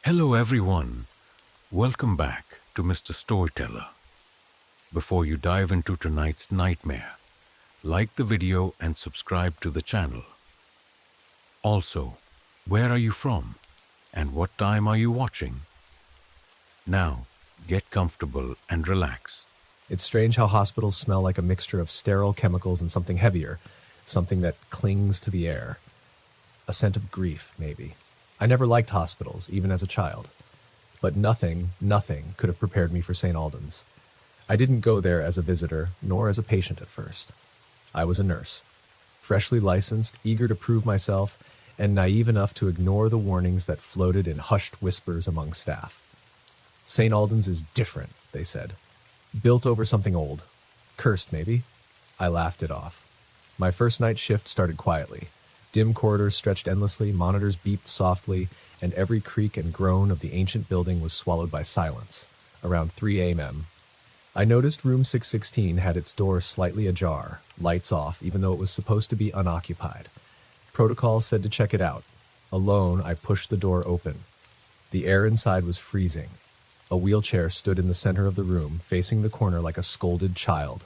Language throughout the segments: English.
Hello, everyone. Welcome back to Mr. Storyteller. Before you dive into tonight's nightmare, like the video and subscribe to the channel. Also, where are you from and what time are you watching? Now, get comfortable and relax. It's strange how hospitals smell like a mixture of sterile chemicals and something heavier, something that clings to the air. A scent of grief, maybe. I never liked hospitals, even as a child. But nothing could have prepared me for St. Albans. I didn't go there as a visitor, nor as a patient at first. I was a nurse, freshly licensed, eager to prove myself, and naive enough to ignore the warnings that floated in hushed whispers among staff. St. Albans is different, they said. Built over something old. Cursed, maybe? I laughed it off. My first night shift started quietly. Dim corridors stretched endlessly, monitors beeped softly, and every creak and groan of the ancient building was swallowed by silence. Around 3 a.m., I noticed room 616 had its door slightly ajar, lights off, even though it was supposed to be unoccupied. Protocol said to check it out. Alone, I pushed the door open. The air inside was freezing. A wheelchair stood in the center of the room, facing the corner like a scolded child.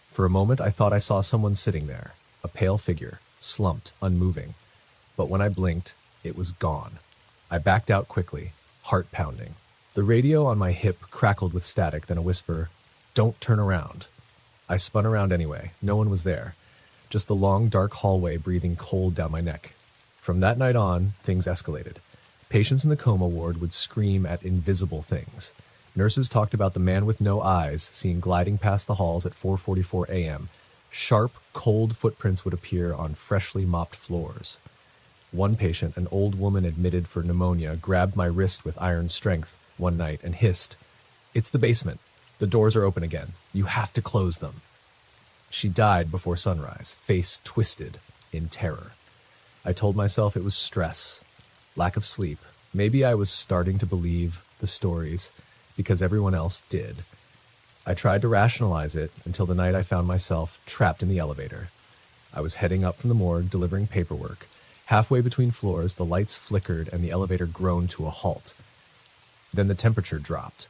For a moment, I thought I saw someone sitting there, a pale figure, slumped, unmoving. But when I blinked, it was gone. I backed out quickly, heart pounding. The radio on my hip crackled with static, then a whisper, "Don't turn around." I spun around anyway. No one was there. Just the long, dark hallway breathing cold down my neck. From that night on, things escalated. Patients in the coma ward would scream at invisible things. Nurses talked about the man with no eyes seen gliding past the halls at 4:44 a.m. Sharp, cold footprints would appear on freshly mopped floors. One patient, an old woman admitted for pneumonia, grabbed my wrist with iron strength one night and hissed, "It's the basement. The doors are open again. You have to close them." She died before sunrise, face twisted in terror. I told myself it was stress, lack of sleep. Maybe I was starting to believe the stories because everyone else did. I tried to rationalize it until the night I found myself trapped in the elevator. I was heading up from the morgue, delivering paperwork. Halfway between floors, the lights flickered and the elevator groaned to a halt. Then the temperature dropped.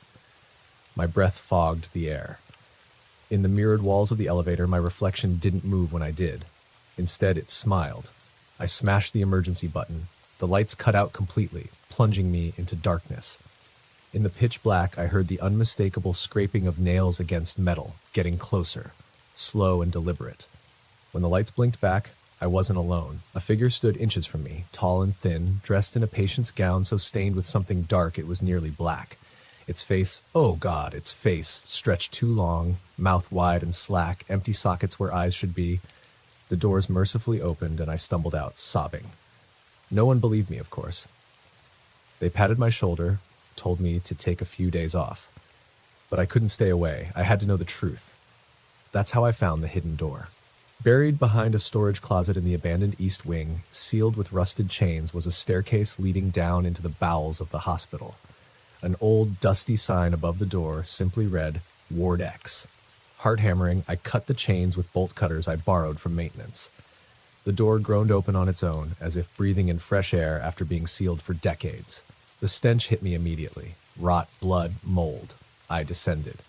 My breath fogged the air. In the mirrored walls of the elevator, my reflection didn't move when I did. Instead, it smiled. I smashed the emergency button. The lights cut out completely, plunging me into darkness. In the pitch black, I heard the unmistakable scraping of nails against metal, getting closer, slow and deliberate. When the lights blinked back, I wasn't alone. A figure stood inches from me, tall and thin, dressed in a patient's gown so stained with something dark it was nearly black. Its face, oh God, its face, stretched too long, mouth wide and slack, empty sockets where eyes should be. The doors mercifully opened and I stumbled out, sobbing. No one believed me, of course. They patted my shoulder, told me to take a few days off. But I couldn't stay away. I had to know the truth. That's how I found the hidden door. Buried behind a storage closet in the abandoned east wing, sealed with rusted chains, was a staircase leading down into the bowels of the hospital. An old, dusty sign above the door simply read, "Ward X." Heart hammering, I cut the chains with bolt cutters I borrowed from maintenance. The door groaned open on its own, as if breathing in fresh air after being sealed for decades. The stench hit me immediately. Rot, blood, mold. I descended.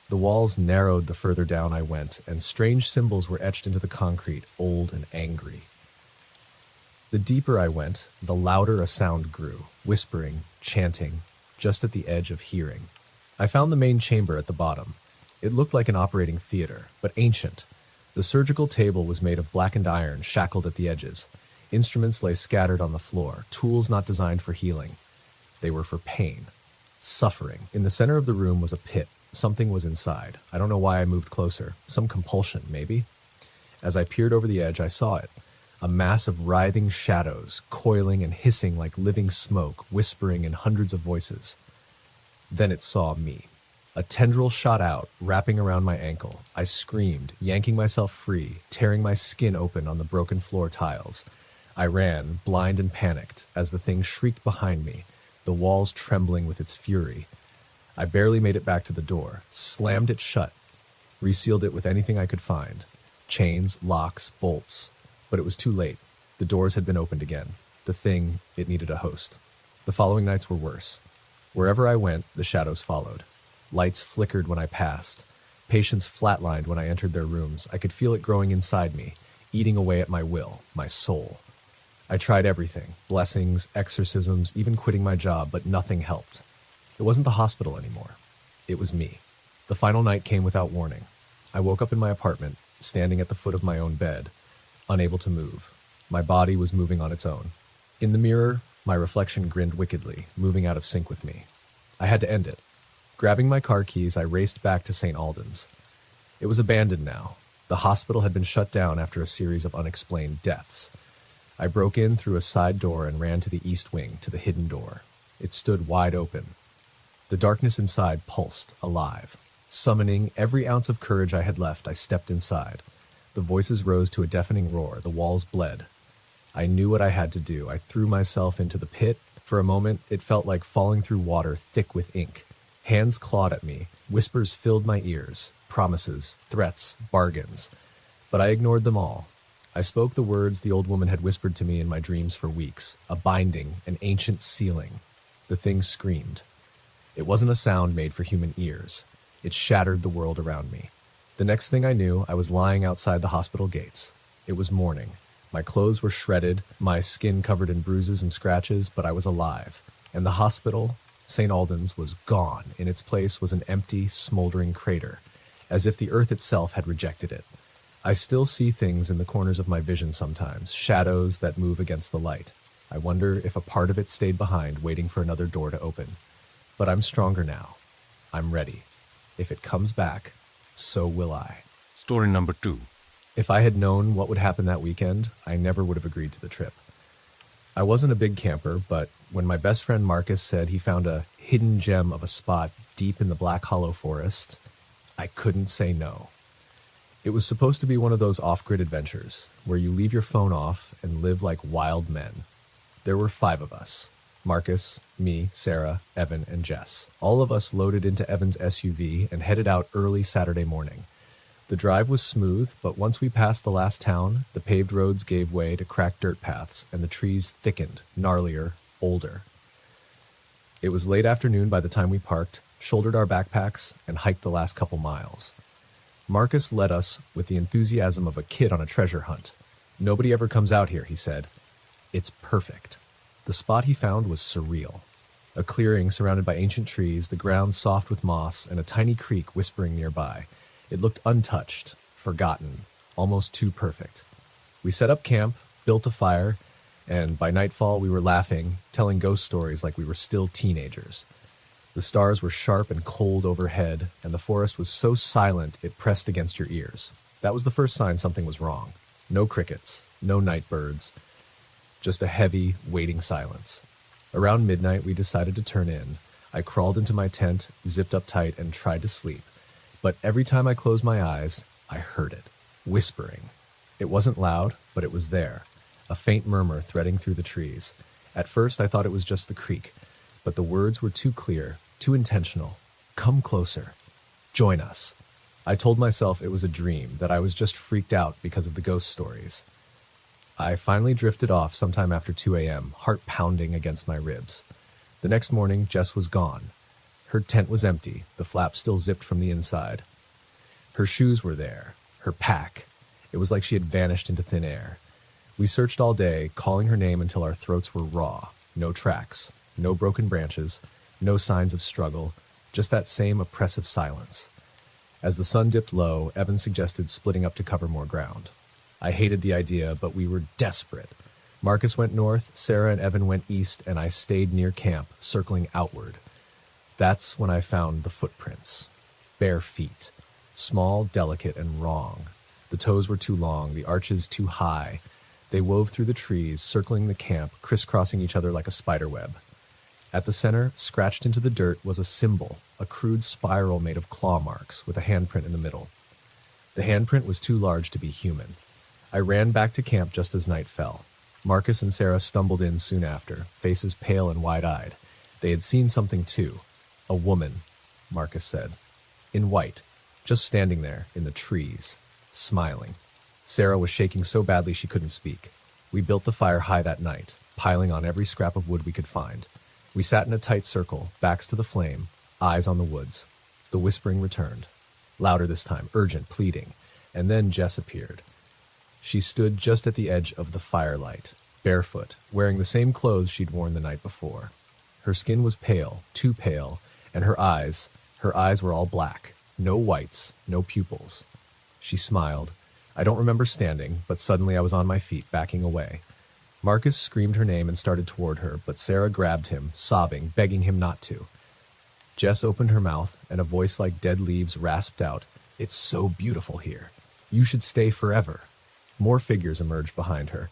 The walls narrowed the further down I went, and strange symbols were etched into the concrete, old and angry. The deeper I went, the louder a sound grew, whispering, chanting, just at the edge of hearing. I found the main chamber at the bottom. It looked like an operating theater, but ancient. The surgical table was made of blackened iron, shackled at the edges. Instruments lay scattered on the floor, tools not designed for healing. They were for pain, suffering. In the center of the room was a pit. Something was inside. I don't know why I moved closer. Some compulsion, maybe? As I peered over the edge, I saw it. A mass of writhing shadows, coiling and hissing like living smoke, whispering in hundreds of voices. Then it saw me. A tendril shot out, wrapping around my ankle. I screamed, yanking myself free, tearing my skin open on the broken floor tiles. I ran, blind and panicked, as the thing shrieked behind me, the walls trembling with its fury. I barely made it back to the door, slammed it shut, resealed it with anything I could find. Chains, locks, bolts. But it was too late. The doors had been opened again. The thing, it needed a host. The following nights were worse. Wherever I went, the shadows followed. Lights flickered when I passed. Patients flatlined when I entered their rooms. I could feel it growing inside me, eating away at my will, my soul. I tried everything, blessings, exorcisms, even quitting my job, but nothing helped. It wasn't the hospital anymore. It was me. The final night came without warning. I woke up in my apartment, standing at the foot of my own bed, unable to move. My body was moving on its own. In the mirror, my reflection grinned wickedly, moving out of sync with me. I had to end it. Grabbing my car keys, I raced back to St. Alden's. It was abandoned now. The hospital had been shut down after a series of unexplained deaths. I broke in through a side door and ran to the east wing, to the hidden door. It stood wide open. The darkness inside pulsed, alive. Summoning every ounce of courage I had left, I stepped inside. The voices rose to a deafening roar. The walls bled. I knew what I had to do. I threw myself into the pit. For a moment, it felt like falling through water thick with ink. Hands clawed at me. Whispers filled my ears. Promises, threats, bargains. But I ignored them all. I spoke the words the old woman had whispered to me in my dreams for weeks. A binding, an ancient sealing. The thing screamed. It wasn't a sound made for human ears. It shattered the world around me. The next thing I knew, I was lying outside the hospital gates. It was morning. My clothes were shredded, my skin covered in bruises and scratches, but I was alive. And the hospital, St. Alden's, was gone. In its place was an empty, smoldering crater, as if the earth itself had rejected it. I still see things in the corners of my vision sometimes, shadows that move against the light. I wonder if a part of it stayed behind, waiting for another door to open. But I'm stronger now. I'm ready. If it comes back, so will I. Story number 2. If I had known what would happen that weekend, I never would have agreed to the trip. I wasn't a big camper, but when my best friend Marcus said he found a hidden gem of a spot deep in the Black Hollow Forest, I couldn't say no. It was supposed to be one of those off-grid adventures, where you leave your phone off and live like wild men. There were 5 of us. Marcus, me, Sarah, Evan, and Jess. All of us loaded into Evan's SUV and headed out early Saturday morning. The drive was smooth, but once we passed the last town, the paved roads gave way to cracked dirt paths, and the trees thickened, gnarlier, older. It was late afternoon by the time we parked, shouldered our backpacks, and hiked the last couple miles. Marcus led us with the enthusiasm of a kid on a treasure hunt. "Nobody ever comes out here," he said. "It's perfect." The spot he found was surreal. A clearing surrounded by ancient trees, the ground soft with moss, and a tiny creek whispering nearby. It looked untouched, forgotten, almost too perfect. We set up camp, built a fire, and by nightfall we were laughing, telling ghost stories like we were still teenagers. The stars were sharp and cold overhead, and the forest was so silent it pressed against your ears. That was the first sign something was wrong. No crickets, no night birds, just a heavy, waiting silence. Around midnight we decided to turn in. I crawled into my tent, zipped up tight, and tried to sleep. But every time I closed my eyes, I heard it, whispering. It wasn't loud, but it was there, a faint murmur threading through the trees. At first I thought it was just the creek, but the words were too clear, too intentional. "Come closer. Join us." I told myself it was a dream, that I was just freaked out because of the ghost stories. I finally drifted off sometime after 2 a.m., heart pounding against my ribs. The next morning, Jess was gone. Her tent was empty, the flap still zipped from the inside. Her shoes were there, her pack. It was like she had vanished into thin air. We searched all day, calling her name until our throats were raw. No tracks, no broken branches, no signs of struggle, just that same oppressive silence. As the sun dipped low, Evan suggested splitting up to cover more ground. I hated the idea, but we were desperate. Marcus went north, Sarah and Evan went east, and I stayed near camp, circling outward. That's when I found the footprints. Bare feet. Small, delicate, and wrong. The toes were too long, the arches too high. They wove through the trees, circling the camp, crisscrossing each other like a spiderweb. At the center, scratched into the dirt, was a symbol, a crude spiral made of claw marks, with a handprint in the middle. The handprint was too large to be human. I ran back to camp just as night fell. Marcus and Sarah stumbled in soon after, faces pale and wide-eyed. They had seen something too. "A woman," Marcus said. "In white, just standing there, in the trees, smiling." Sarah was shaking so badly she couldn't speak. We built the fire high that night, piling on every scrap of wood we could find. We sat in a tight circle, backs to the flame, eyes on the woods. The whispering returned. Louder this time, urgent, pleading. And then Jess appeared. She stood just at the edge of the firelight, barefoot, wearing the same clothes she'd worn the night before. Her skin was pale, too pale, and her eyes were all black. No whites, no pupils. She smiled. I don't remember standing, but suddenly I was on my feet, backing away. Marcus screamed her name and started toward her, but Sarah grabbed him, sobbing, begging him not to. Jess opened her mouth, and a voice like dead leaves rasped out, "It's so beautiful here. You should stay forever." More figures emerged behind her.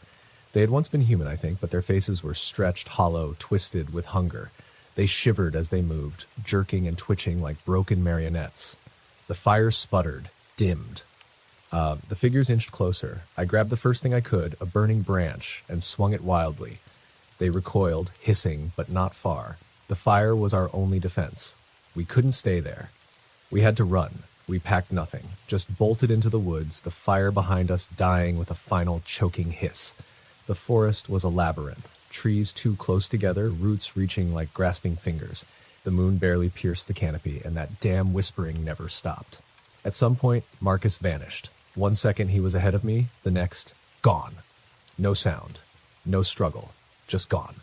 They had once been human, I think, but their faces were stretched, hollow, twisted with hunger. They shivered as they moved, jerking and twitching like broken marionettes. The fire sputtered, dimmed. The figures inched closer. I grabbed the first thing I could, a burning branch, and swung it wildly. They recoiled, hissing, but not far. The fire was our only defense. We couldn't stay there. We had to run. We packed nothing, just bolted into the woods, the fire behind us dying with a final choking hiss. The forest was a labyrinth, trees too close together, roots reaching like grasping fingers. The moon barely pierced the canopy, and that damn whispering never stopped. At some point, Marcus vanished. 1 second he was ahead of me, the next, gone. No sound, no struggle, just gone.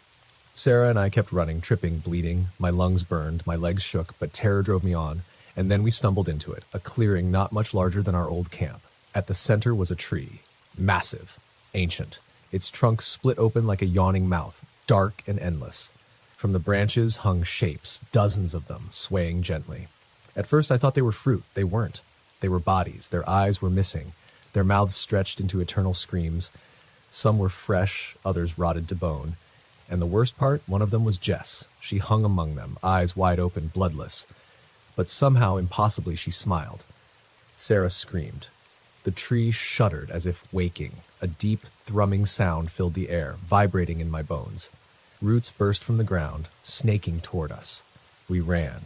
Sarah and I kept running, tripping, bleeding. My lungs burned, my legs shook, but terror drove me on. And then we stumbled into it, a clearing not much larger than our old camp. At the center was a tree, massive, ancient. Its trunk split open like a yawning mouth, dark and endless. From the branches hung shapes, dozens of them, swaying gently. At first I thought they were fruit. They weren't. They were bodies. Their eyes were missing. Their mouths stretched into eternal screams. Some were fresh, others rotted to bone. And the worst part, one of them was Jess. She hung among them, eyes wide open, bloodless. But somehow, impossibly, she smiled. Sarah screamed. The tree shuddered as if waking. A deep, thrumming sound filled the air, vibrating in my bones. Roots burst from the ground, snaking toward us. We ran.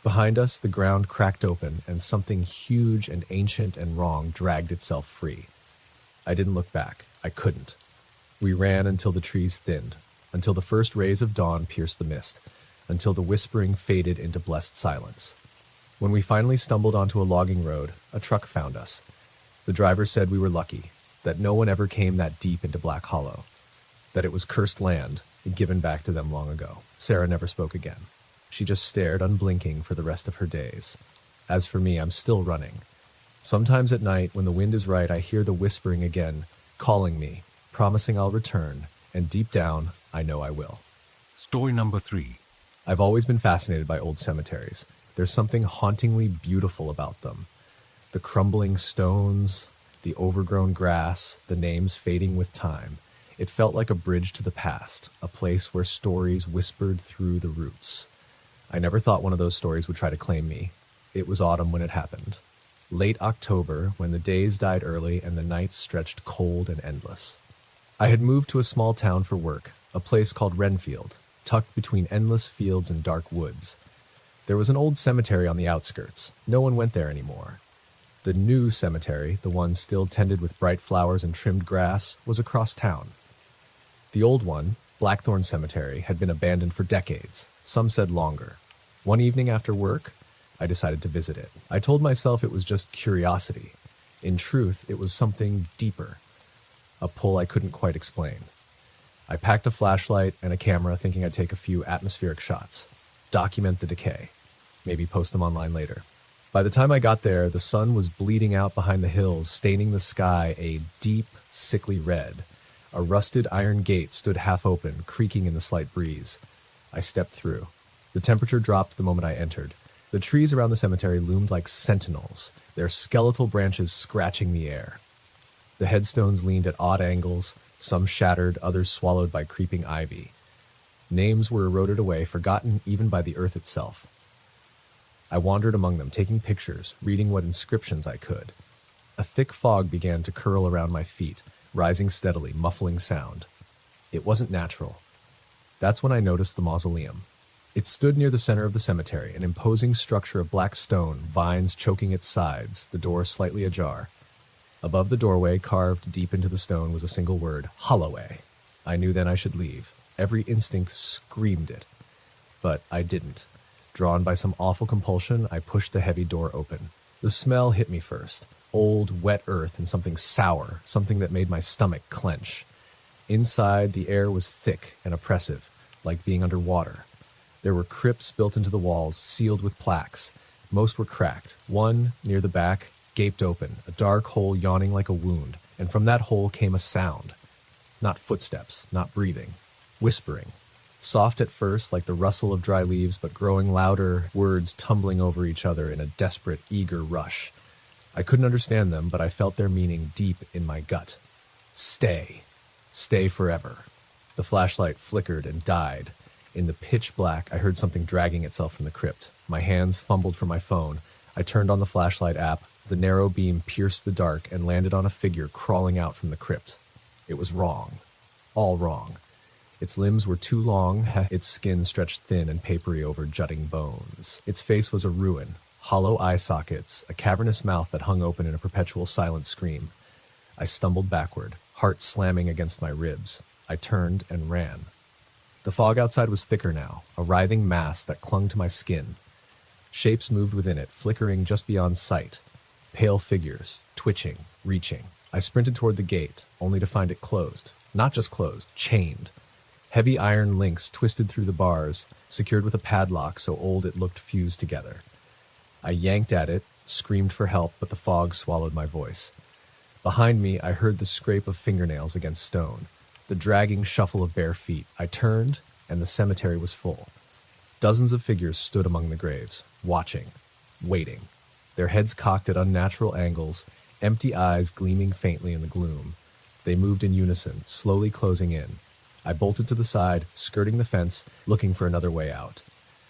Behind us, the ground cracked open, and something huge and ancient and wrong dragged itself free. I didn't look back. I couldn't. We ran until the trees thinned, until the first rays of dawn pierced the mist, until the whispering faded into blessed silence. When we finally stumbled onto a logging road, a truck found us. The driver said we were lucky, that no one ever came that deep into Black Hollow, that it was cursed land, given back to them long ago. Sarah never spoke again. She just stared, unblinking, for the rest of her days. As for me, I'm still running. Sometimes at night, when the wind is right, I hear the whispering again, calling me, promising I'll return, and deep down, I know I will. Story number 3. I've always been fascinated by old cemeteries. There's something hauntingly beautiful about them. The crumbling stones, the overgrown grass, the names fading with time. It felt like a bridge to the past, a place where stories whispered through the roots. I never thought one of those stories would try to claim me. It was autumn when it happened. Late October, when the days died early and the nights stretched cold and endless. I had moved to a small town for work, a place called Renfield, tucked between endless fields and dark woods. There was an old cemetery on the outskirts. No one went there anymore. The new cemetery, the one still tended with bright flowers and trimmed grass, was across town. The old one, Blackthorn Cemetery, had been abandoned for decades. Some said longer. One evening after work, I decided to visit it. I told myself it was just curiosity. In truth, it was something deeper. A pull I couldn't quite explain. I packed a flashlight and a camera thinking I'd take a few atmospheric shots. Document the decay. Maybe post them online later. By the time I got there, the sun was bleeding out behind the hills, staining the sky a deep, sickly red. A rusted iron gate stood half open, creaking in the slight breeze. I stepped through. The temperature dropped the moment I entered. The trees around the cemetery loomed like sentinels, their skeletal branches scratching the air. The headstones leaned at odd angles, some shattered, others swallowed by creeping ivy. Names were eroded away, forgotten even by the earth itself. I wandered among them, taking pictures, reading what inscriptions I could. A thick fog began to curl around my feet, rising steadily, muffling sound. It wasn't natural. That's when I noticed the mausoleum. It stood near the center of the cemetery, an imposing structure of black stone, vines choking its sides, the door slightly ajar. Above the doorway, carved deep into the stone, was a single word, Holloway. I knew then I should leave. Every instinct screamed it. but I didn't. Drawn by some awful compulsion, I pushed the heavy door open. The smell hit me first. Old, wet earth and something sour, something that made my stomach clench. Inside, the air was thick and oppressive, like being underwater. There were crypts built into the walls, sealed with plaques. Most were cracked. One, near the back, gaped open, a dark hole yawning like a wound, and from that hole came a sound. Not footsteps, not breathing. Whispering. Soft at first, like the rustle of dry leaves, but growing louder, words tumbling over each other in a desperate, eager rush. I couldn't understand them, but I felt their meaning deep in my gut. Stay. Stay forever. The flashlight flickered and died. In the pitch black, I heard something dragging itself from the crypt. My hands fumbled for my phone. I turned on the flashlight app. The narrow beam pierced the dark and landed on a figure crawling out from the crypt. It was wrong. All wrong. Its limbs were too long, its skin stretched thin and papery over jutting bones. Its face was a ruin, hollow eye sockets, a cavernous mouth that hung open in a perpetual silent scream. I stumbled backward, heart slamming against my ribs. I turned and ran. The fog outside was thicker now, a writhing mass that clung to my skin. Shapes moved within it, flickering just beyond sight. Pale figures, twitching, reaching. I sprinted toward the gate, only to find it closed. Not just closed, chained. Heavy iron links twisted through the bars, secured with a padlock so old it looked fused together. I yanked at it, screamed for help, but the fog swallowed my voice. Behind me, I heard the scrape of fingernails against stone, the dragging shuffle of bare feet. I turned, and the cemetery was full. Dozens of figures stood among the graves, watching, waiting, their heads cocked at unnatural angles, empty eyes gleaming faintly in the gloom. They moved in unison, slowly closing in. I bolted to the side, skirting the fence, looking for another way out.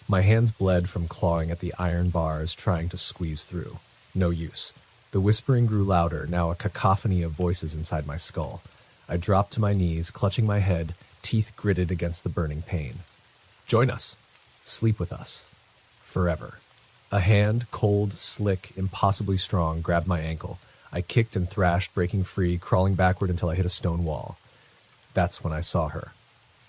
My hands bled from clawing at the iron bars, trying to squeeze through. No use. The whispering grew louder, now a cacophony of voices inside my skull. I dropped to my knees, clutching my head, teeth gritted against the burning pain. Join us. Sleep with us. Forever. A hand, cold, slick, impossibly strong, grabbed my ankle. I kicked and thrashed, breaking free, crawling backward until I hit a stone wall. That's when I saw her.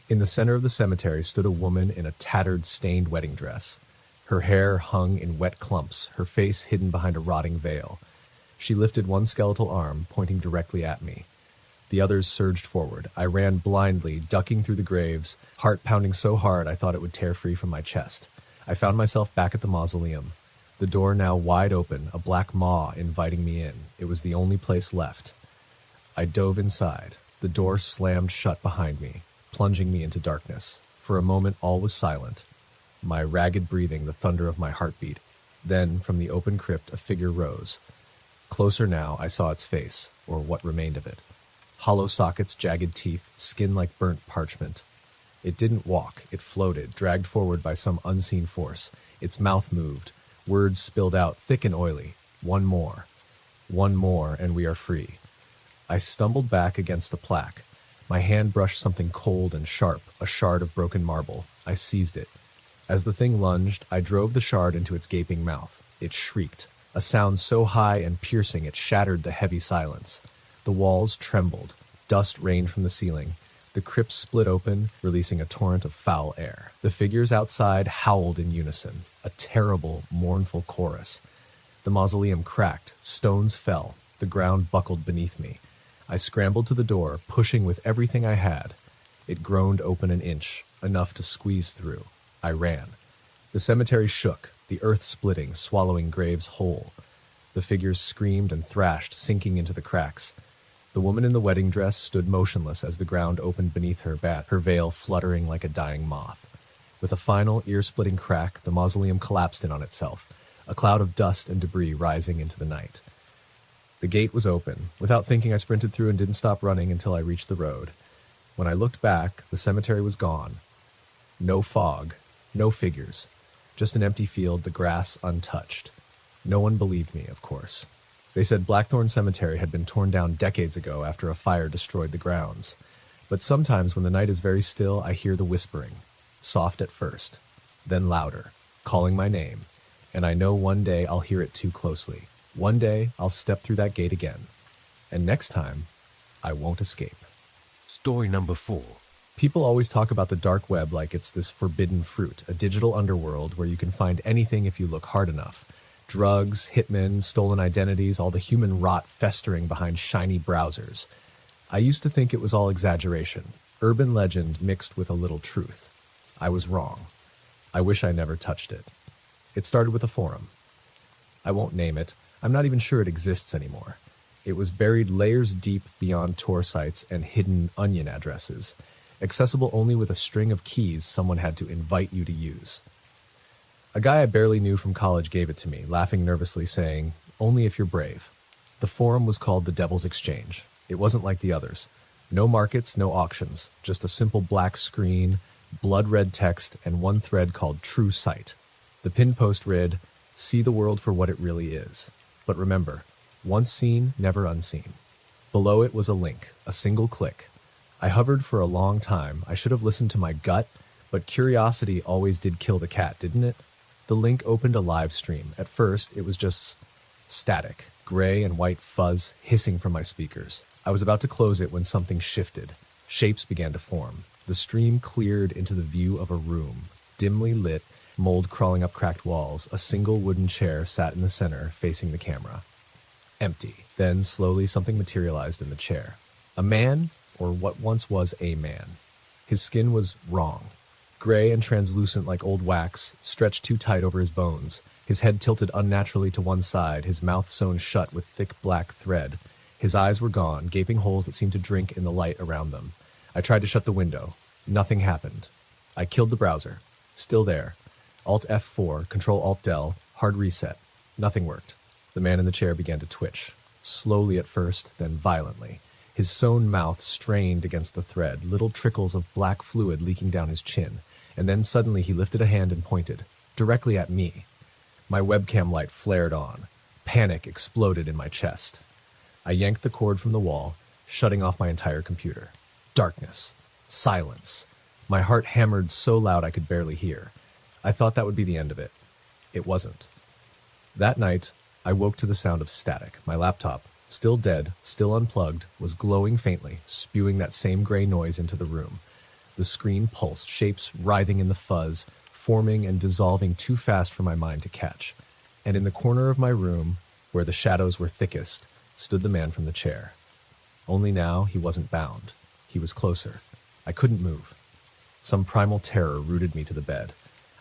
In the center of the cemetery stood a woman in a tattered, stained wedding dress. Her hair hung in wet clumps, her face hidden behind a rotting veil. She lifted one skeletal arm, pointing directly at me. The others surged forward. I ran blindly, ducking through the graves, heart pounding so hard I thought it would tear free from my chest. I found myself back at the mausoleum. The door now wide open, a black maw inviting me in. It was the only place left. I dove inside. The door slammed shut behind me, plunging me into darkness. For a moment, all was silent. My ragged breathing, the thunder of my heartbeat. Then, from the open crypt, a figure rose. Closer now, I saw its face, or what remained of it. Hollow sockets, jagged teeth, skin like burnt parchment. It didn't walk. It floated, dragged forward by some unseen force. Its mouth moved. Words spilled out, thick and oily. One more, and we are free. I stumbled back against a plaque. My hand brushed something cold and sharp, a shard of broken marble. I seized it. As the thing lunged, I drove the shard into its gaping mouth. It shrieked, a sound so high and piercing it shattered the heavy silence. The walls trembled. Dust rained from the ceiling. The crypt split open, releasing a torrent of foul air. The figures outside howled in unison, a terrible, mournful chorus. The mausoleum cracked, stones fell, the ground buckled beneath me. I scrambled to the door, pushing with everything I had. It groaned open an inch, enough to squeeze through. I ran. The cemetery shook, the earth splitting, swallowing graves whole. The figures screamed and thrashed, sinking into the cracks. The woman in the wedding dress stood motionless as the ground opened beneath her her veil fluttering like a dying moth. With a final, ear-splitting crack, the mausoleum collapsed in on itself, a cloud of dust and debris rising into the night. The gate was open. Without thinking, I sprinted through and didn't stop running until I reached the road. When I looked back, the cemetery was gone. No fog, no figures, just an empty field, the grass untouched. No one believed me, of course. They said Blackthorn Cemetery had been torn down decades ago after a fire destroyed the grounds. But sometimes when the night is very still, I hear the whispering, soft at first, then louder, calling my name, and I know one day I'll hear it too closely. One day, I'll step through that gate again. And next time, I won't escape. Story number 4, People always talk about the dark web like it's this forbidden fruit, a digital underworld where you can find anything if you look hard enough. Drugs, hitmen, stolen identities, all the human rot festering behind shiny browsers. I used to think it was all exaggeration, urban legend mixed with a little truth. I was wrong. I wish I never touched it. It started with a forum. I won't name it. I'm not even sure it exists anymore. It was buried layers deep beyond Tor sites and hidden onion addresses, accessible only with a string of keys someone had to invite you to use. A guy I barely knew from college gave it to me, laughing nervously, saying, "Only if you're brave." The forum was called the Devil's Exchange. It wasn't like the others. No markets, no auctions, just a simple black screen, blood-red text, and one thread called True Sight. The pinned post read, "See the world for what it really is. But remember, once seen, never unseen." Below it was a link, a single click. I hovered for a long time. I should have listened to my gut, but curiosity always did kill the cat, didn't it? The link opened a live stream. At first, it was just static, gray and white fuzz hissing from my speakers. I was about to close it when something shifted. Shapes began to form. The stream cleared into the view of a room, dimly lit, mold crawling up cracked walls. A single wooden chair sat in the center, facing the camera. Empty. Then, slowly, something materialized in the chair. A man, or what once was a man. His skin was wrong. Gray and translucent like old wax, stretched too tight over his bones. His head tilted unnaturally to one side, his mouth sewn shut with thick black thread. His eyes were gone, gaping holes that seemed to drink in the light around them. I tried to shut the window. Nothing happened. I killed the browser. Still there. Alt F4, Control Alt Del, hard reset. Nothing worked. The man in the chair began to twitch. Slowly at first, then violently. His sewn mouth strained against the thread, little trickles of black fluid leaking down his chin. And then suddenly he lifted a hand and pointed, directly at me. My webcam light flared on. Panic exploded in my chest. I yanked the cord from the wall, shutting off my entire computer. Darkness. Silence. My heart hammered so loud I could barely hear. I thought that would be the end of it. It wasn't. That night, I woke to the sound of static. My laptop, still dead, still unplugged, was glowing faintly, spewing that same gray noise into the room. The screen pulsed, shapes writhing in the fuzz, forming and dissolving too fast for my mind to catch. And in the corner of my room, where the shadows were thickest, stood the man from the chair. Only now he wasn't bound. He was closer. I couldn't move. Some primal terror rooted me to the bed.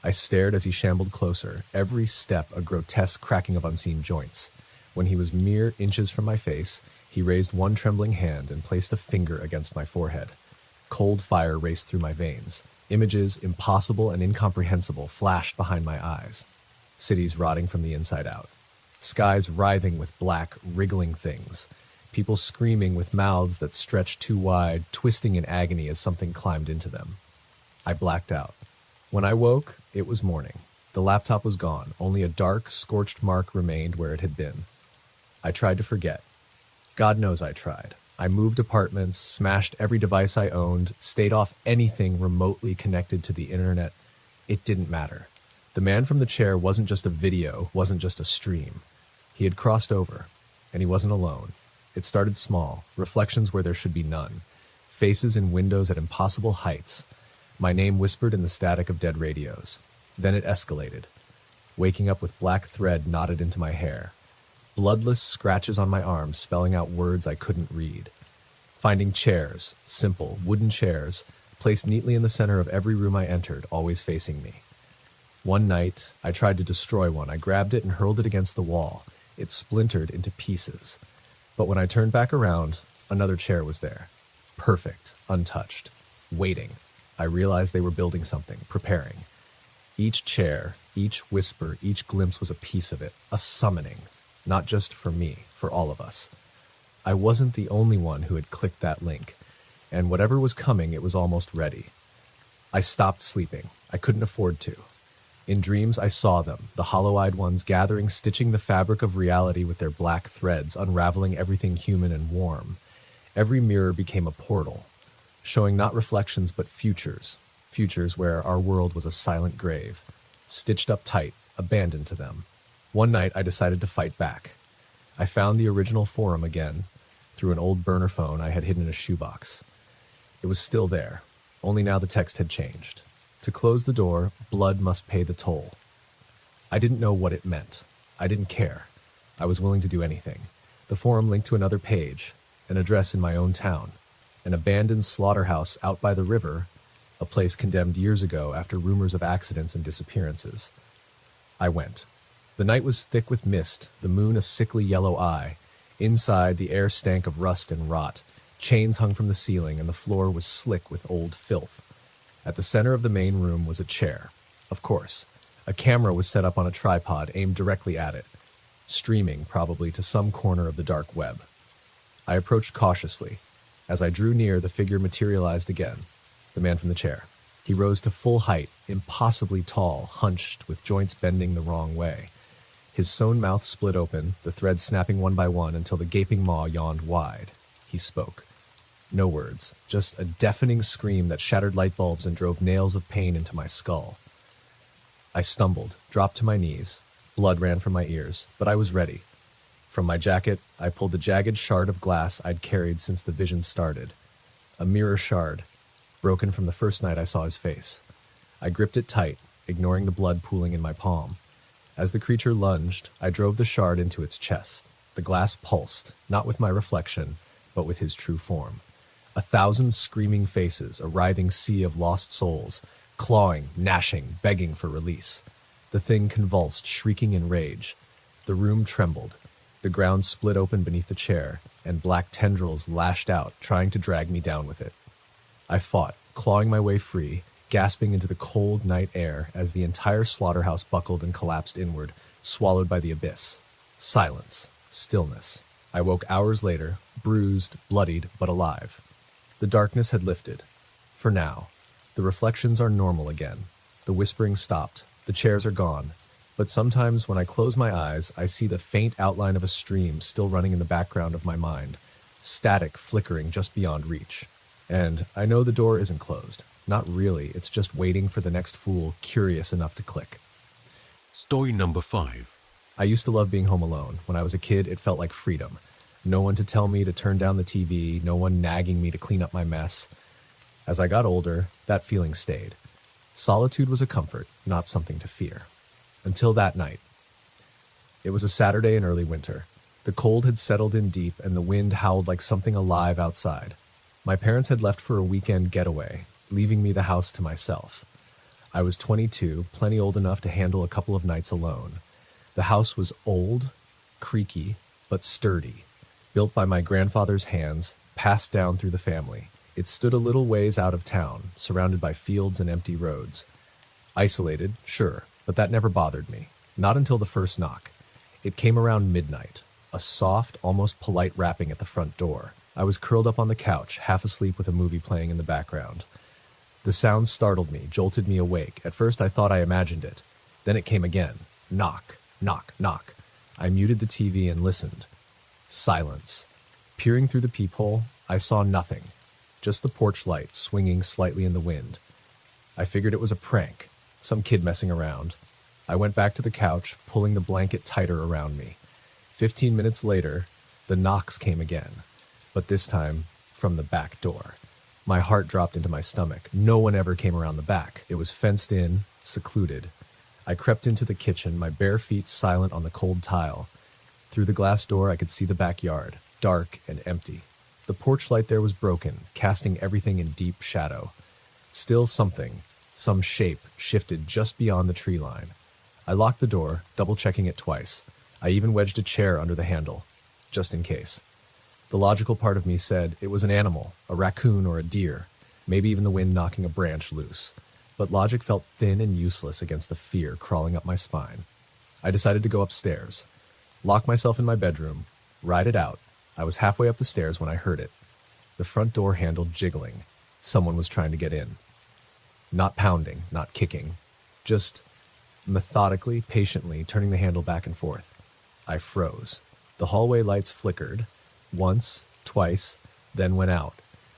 I stared as he shambled closer, every step a grotesque cracking of unseen joints. When he was mere inches from my face, he raised one trembling hand and placed a finger against my forehead. Cold fire raced through my veins. Images, impossible and incomprehensible, flashed behind my eyes. Cities rotting from the inside out. Skies writhing with black, wriggling things. People screaming with mouths that stretched too wide, twisting in agony as something climbed into them. I blacked out. When I woke, it was morning. The laptop was gone. Only a dark, scorched mark remained where it had been. I tried to forget. God knows I tried. I moved apartments, smashed every device I owned, stayed off anything remotely connected to the internet. It didn't matter. The man from the chair wasn't just a video, wasn't just a stream. He had crossed over, and he wasn't alone. It started small, reflections where there should be none, faces in windows at impossible heights, my name whispered in the static of dead radios. Then it escalated, waking up with black thread knotted into my hair. Bloodless scratches on my arms spelling out words I couldn't read. Finding chairs, simple, wooden chairs, placed neatly in the center of every room I entered, always facing me. One night, I tried to destroy one. I grabbed it and hurled it against the wall. It splintered into pieces. But when I turned back around, another chair was there. Perfect, untouched, waiting. I realized they were building something, preparing. Each chair, each whisper, each glimpse was a piece of it, a summoning. Not just for me, for all of us. I wasn't the only one who had clicked that link, and whatever was coming, it was almost ready. I stopped sleeping. I couldn't afford to. In dreams, I saw them, the hollow-eyed ones gathering, stitching the fabric of reality with their black threads, unraveling everything human and warm. Every mirror became a portal, showing not reflections but futures, futures where our world was a silent grave, stitched up tight, abandoned to them. One night, I decided to fight back. I found the original forum again through an old burner phone I had hidden in a shoebox. It was still there. only now the text had changed. To close the door, blood must pay the toll. I didn't know what it meant. I didn't care. I was willing to do anything. The forum linked to another page, an address in my own town, an abandoned slaughterhouse out by the river, a place condemned years ago after rumors of accidents and disappearances. I went. The night was thick with mist, the moon a sickly yellow eye. Inside, the air stank of rust and rot. Chains hung from the ceiling, and the floor was slick with old filth. At the center of the main room was a chair. Of course. A camera was set up on a tripod aimed directly at it, streaming probably to some corner of the dark web. I approached cautiously. As I drew near, the figure materialized again. The man from the chair. He rose to full height, impossibly tall, hunched, with joints bending the wrong way. His sewn mouth split open, the threads snapping one by one until the gaping maw yawned wide. He spoke. No words, just a deafening scream that shattered light bulbs and drove nails of pain into my skull. I stumbled, dropped to my knees. Blood ran from my ears, but I was ready. From my jacket, I pulled the jagged shard of glass I'd carried since the vision started. A mirror shard, broken from the first night I saw his face. I gripped it tight, ignoring the blood pooling in my palm. As the creature lunged, I drove the shard into its chest. The glass pulsed, not with my reflection, but with his true form. 1,000 screaming faces, a writhing sea of lost souls, clawing, gnashing, begging for release. The thing convulsed, shrieking in rage. The room trembled. The ground split open beneath the chair, and black tendrils lashed out, trying to drag me down with it. I fought, clawing my way free, gasping into the cold night air as the entire slaughterhouse buckled and collapsed inward, swallowed by the abyss. Silence. Stillness. I woke hours later, bruised, bloodied, but alive. The darkness had lifted. For now. The reflections are normal again. The whispering stopped. The chairs are gone. But sometimes when I close my eyes, I see the faint outline of a stream still running in the background of my mind, static flickering just beyond reach. And I know the door isn't closed. Not really, it's just waiting for the next fool curious enough to click. Story number 5. I used to love being home alone. When I was a kid, it felt like freedom. No one to tell me to turn down the TV, no one nagging me to clean up my mess. As I got older, that feeling stayed. Solitude was a comfort, not something to fear. Until that night. It was a Saturday in early winter. The cold had settled in deep, and the wind howled like something alive outside. My parents had left for a weekend getaway, leaving me the house to myself. I was 22, plenty old enough to handle a couple of nights alone. The house was old, creaky, but sturdy, built by my grandfather's hands, passed down through the family. It stood a little ways out of town, surrounded by fields and empty roads. Isolated, sure, but that never bothered me. Not until the first knock. It came around midnight, a soft, almost polite rapping at the front door. I was curled up on the couch, half asleep with a movie playing in the background. The sound startled me, jolted me awake. At first I thought I imagined it. Then it came again. Knock, knock, knock. I muted the TV and listened. Silence. Peering through the peephole, I saw nothing. Just the porch light swinging slightly in the wind. I figured it was a prank, some kid messing around. I went back to the couch, pulling the blanket tighter around me. 15 minutes later, the knocks came again, but this time from the back door. My heart dropped into my stomach. No one ever came around the back. It was fenced in, secluded. I crept into the kitchen, my bare feet silent on the cold tile. Through the glass door, I could see the backyard, dark and empty. The porch light there was broken, casting everything in deep shadow. Still something, some shape, shifted just beyond the tree line. I locked the door, double-checking it twice. I even wedged a chair under the handle, just in case. The logical part of me said it was an animal, a raccoon or a deer, maybe even the wind knocking a branch loose. But logic felt thin and useless against the fear crawling up my spine. I decided to go upstairs, lock myself in my bedroom, ride it out. I was halfway up the stairs when I heard it. The front door handle jiggling. Someone was trying to get in. Not pounding, not kicking. Just methodically, patiently turning the handle back and forth. I froze. The hallway lights flickered. Once, twice, then went out.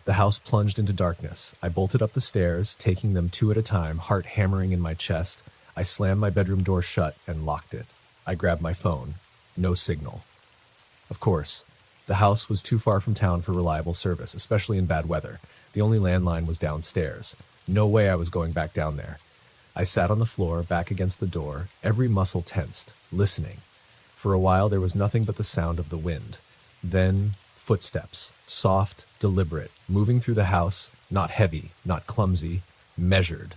The house plunged into darkness. I bolted up the stairs, taking them 2 at a time, heart hammering in my chest. I slammed my bedroom door shut and locked it. I grabbed my phone. No signal. Of course, the house was too far from town for reliable service, especially in bad weather. The only landline was downstairs. No way I was going back down there. I sat on the floor, back against the door, every muscle tensed, listening. For a while there was nothing but the sound of the wind. Then footsteps, soft, deliberate, moving through the house, not heavy, not clumsy, measured.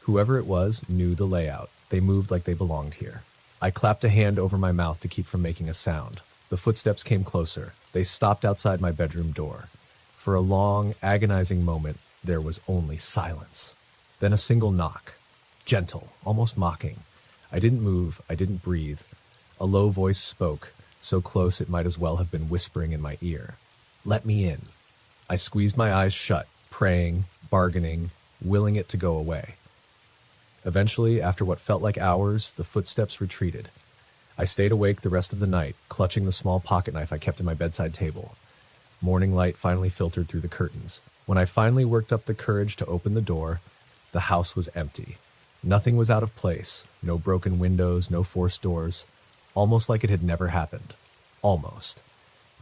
Whoever it was knew the layout. They moved like they belonged here. I clapped a hand over my mouth to keep from making a sound. The footsteps came closer. They stopped outside my bedroom door. For a long, agonizing moment, there was only silence. Then a single knock. Gentle, almost mocking. I didn't move. I didn't breathe. A low voice spoke, so close it might as well have been whispering in my ear. "Let me in." I squeezed my eyes shut, praying, bargaining, willing it to go away. Eventually, after what felt like hours, the footsteps retreated. I stayed awake the rest of the night, clutching the small pocket knife I kept at my bedside table. Morning light finally filtered through the curtains. When I finally worked up the courage to open the door, the house was empty. Nothing was out of place. No broken windows, no forced doors. Almost like it had never happened. Almost.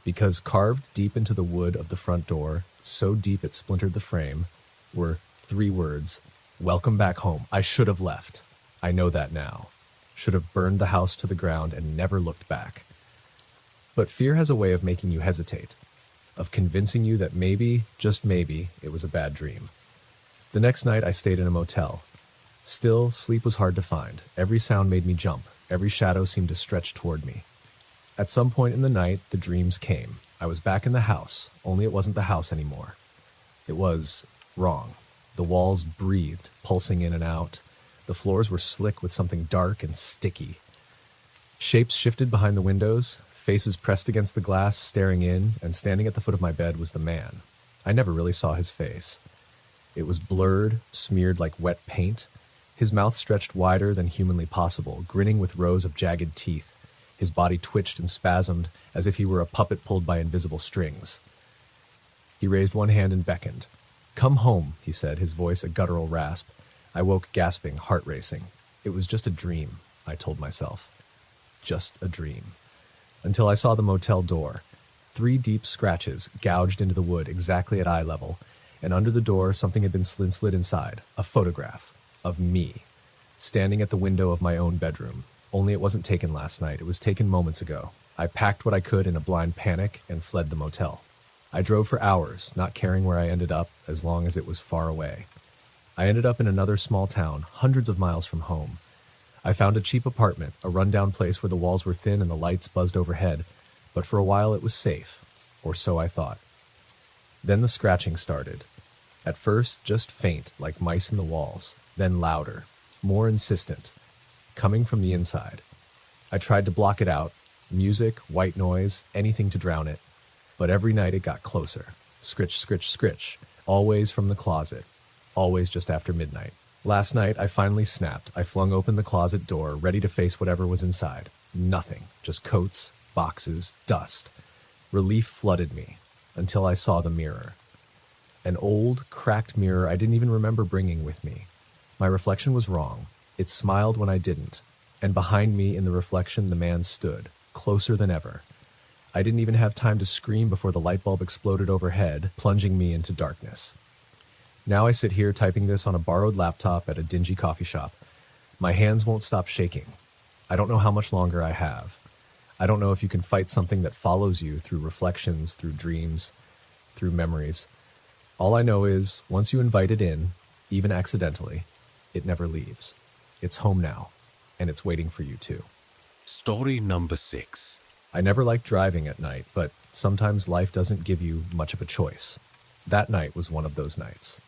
Because carved deep into the wood of the front door, so deep it splintered the frame, were 3 words: "Welcome back home. I should have left. I know that now. Should have burned the house to the ground and never looked back." But fear has a way of making you hesitate, of convincing you that maybe, just maybe, it was a bad dream. The next night I stayed in a motel. Still, sleep was hard to find. Every sound made me jump. Every shadow seemed to stretch toward me. At some point in the night, the dreams came. I was back in the house, only it wasn't the house anymore. It was wrong. The walls breathed, pulsing in and out. The floors were slick with something dark and sticky. Shapes shifted behind the windows, faces pressed against the glass, staring in, and standing at the foot of my bed was the man. I never really saw his face. It was blurred, smeared like wet paint. His mouth stretched wider than humanly possible, grinning with rows of jagged teeth. His body twitched and spasmed as if he were a puppet pulled by invisible strings. He raised one hand and beckoned. "Come home," he said, his voice a guttural rasp. I woke gasping, heart racing. It was just a dream, I told myself. Just a dream. Until I saw the motel door. 3 deep scratches gouged into the wood exactly at eye level, and under the door something had been slid inside. A photograph. Of me. Standing at the window of my own bedroom. Only it wasn't taken last night. It was taken moments ago. I packed what I could in a blind panic and fled the motel. I drove for hours, not caring where I ended up as long as it was far away. I ended up in another small town, hundreds of miles from home. I found a cheap apartment, a rundown place where the walls were thin and the lights buzzed overhead, but for a while it was safe, or so I thought. Then the scratching started. At first, just faint, like mice in the walls, then louder, more insistent, coming from the inside. I tried to block it out, music, white noise, anything to drown it, but every night it got closer. Scritch, scritch, scritch, always from the closet, always just after midnight. Last night, I finally snapped. I flung open the closet door, ready to face whatever was inside. Nothing, just coats, boxes, dust. Relief flooded me, until I saw the mirror. An old, cracked mirror I didn't even remember bringing with me. My reflection was wrong. It smiled when I didn't, and behind me in the reflection the man stood, closer than ever. I didn't even have time to scream before the light bulb exploded overhead, plunging me into darkness. Now I sit here typing this on a borrowed laptop at a dingy coffee shop. My hands won't stop shaking. I don't know how much longer I have. I don't know if you can fight something that follows you through reflections, through dreams, through memories. All I know is, once you invite it in, even accidentally, it never leaves. It's home now, and it's waiting for you too. Story number 6. I never liked driving at night, but sometimes life doesn't give you much of a choice. That night was one of those nights.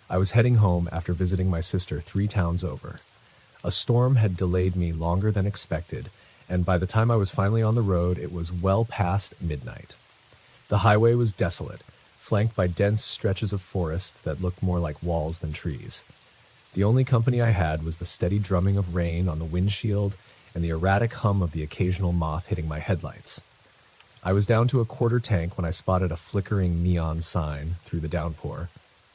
I was heading home after visiting my sister 3 towns over. A storm had delayed me longer than expected, and by the time I was finally on the road, it was well past midnight. The highway was desolate, flanked by dense stretches of forest that looked more like walls than trees. The only company I had was the steady drumming of rain on the windshield and the erratic hum of the occasional moth hitting my headlights. I was down to a quarter tank when I spotted a flickering neon sign through the downpour.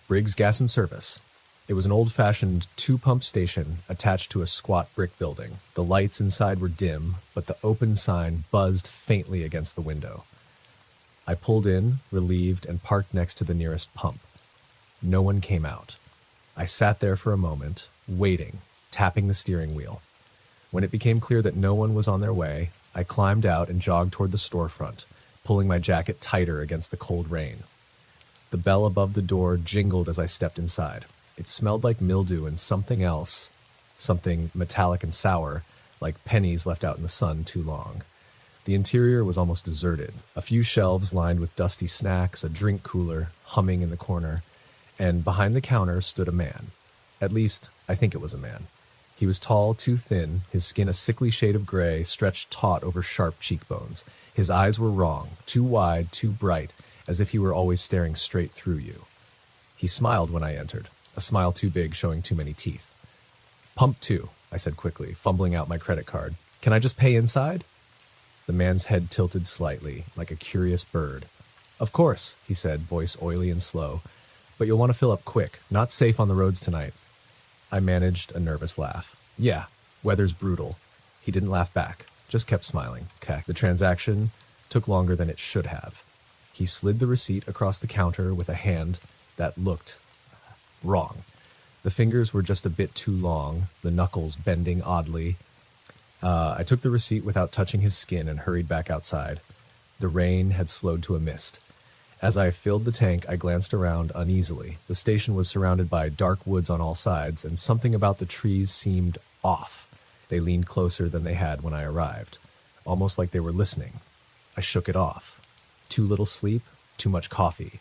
Briggs Gas and Service. It was an old-fashioned 2-pump station attached to a squat brick building. The lights inside were dim, but the open sign buzzed faintly against the window. I pulled in, relieved, and parked next to the nearest pump. No one came out. I sat there for a moment, waiting, tapping the steering wheel. When it became clear that no one was on their way, I climbed out and jogged toward the storefront, pulling my jacket tighter against the cold rain. The bell above the door jingled as I stepped inside. It smelled like mildew and something else, something metallic and sour, like pennies left out in the sun too long. The interior was almost deserted. A few shelves lined with dusty snacks, a drink cooler humming in the corner, and behind the counter stood a man. At least, I think it was a man. He was tall, too thin, his skin a sickly shade of gray, stretched taut over sharp cheekbones. His eyes were wrong, too wide, too bright, as if he were always staring straight through you. He smiled when I entered, a smile too big, showing too many teeth. "Pump 2, I said quickly, fumbling out my credit card. "Can I just pay inside?" The man's head tilted slightly, like a curious bird. "Of course," he said, voice oily and slow, "but you'll want to fill up quick. Not safe on the roads tonight." I managed a nervous laugh. "Yeah, weather's brutal." He didn't laugh back, just kept smiling. Okay. The transaction took longer than it should have. He slid the receipt across the counter with a hand that looked wrong. The fingers were just a bit too long, the knuckles bending oddly. I took the receipt without touching his skin and hurried back outside. The rain had slowed to a mist. As I filled the tank, I glanced around uneasily. The station was surrounded by dark woods on all sides, and something about the trees seemed off. They leaned closer than they had when I arrived, almost like they were listening. I shook it off. Too little sleep, too much coffee.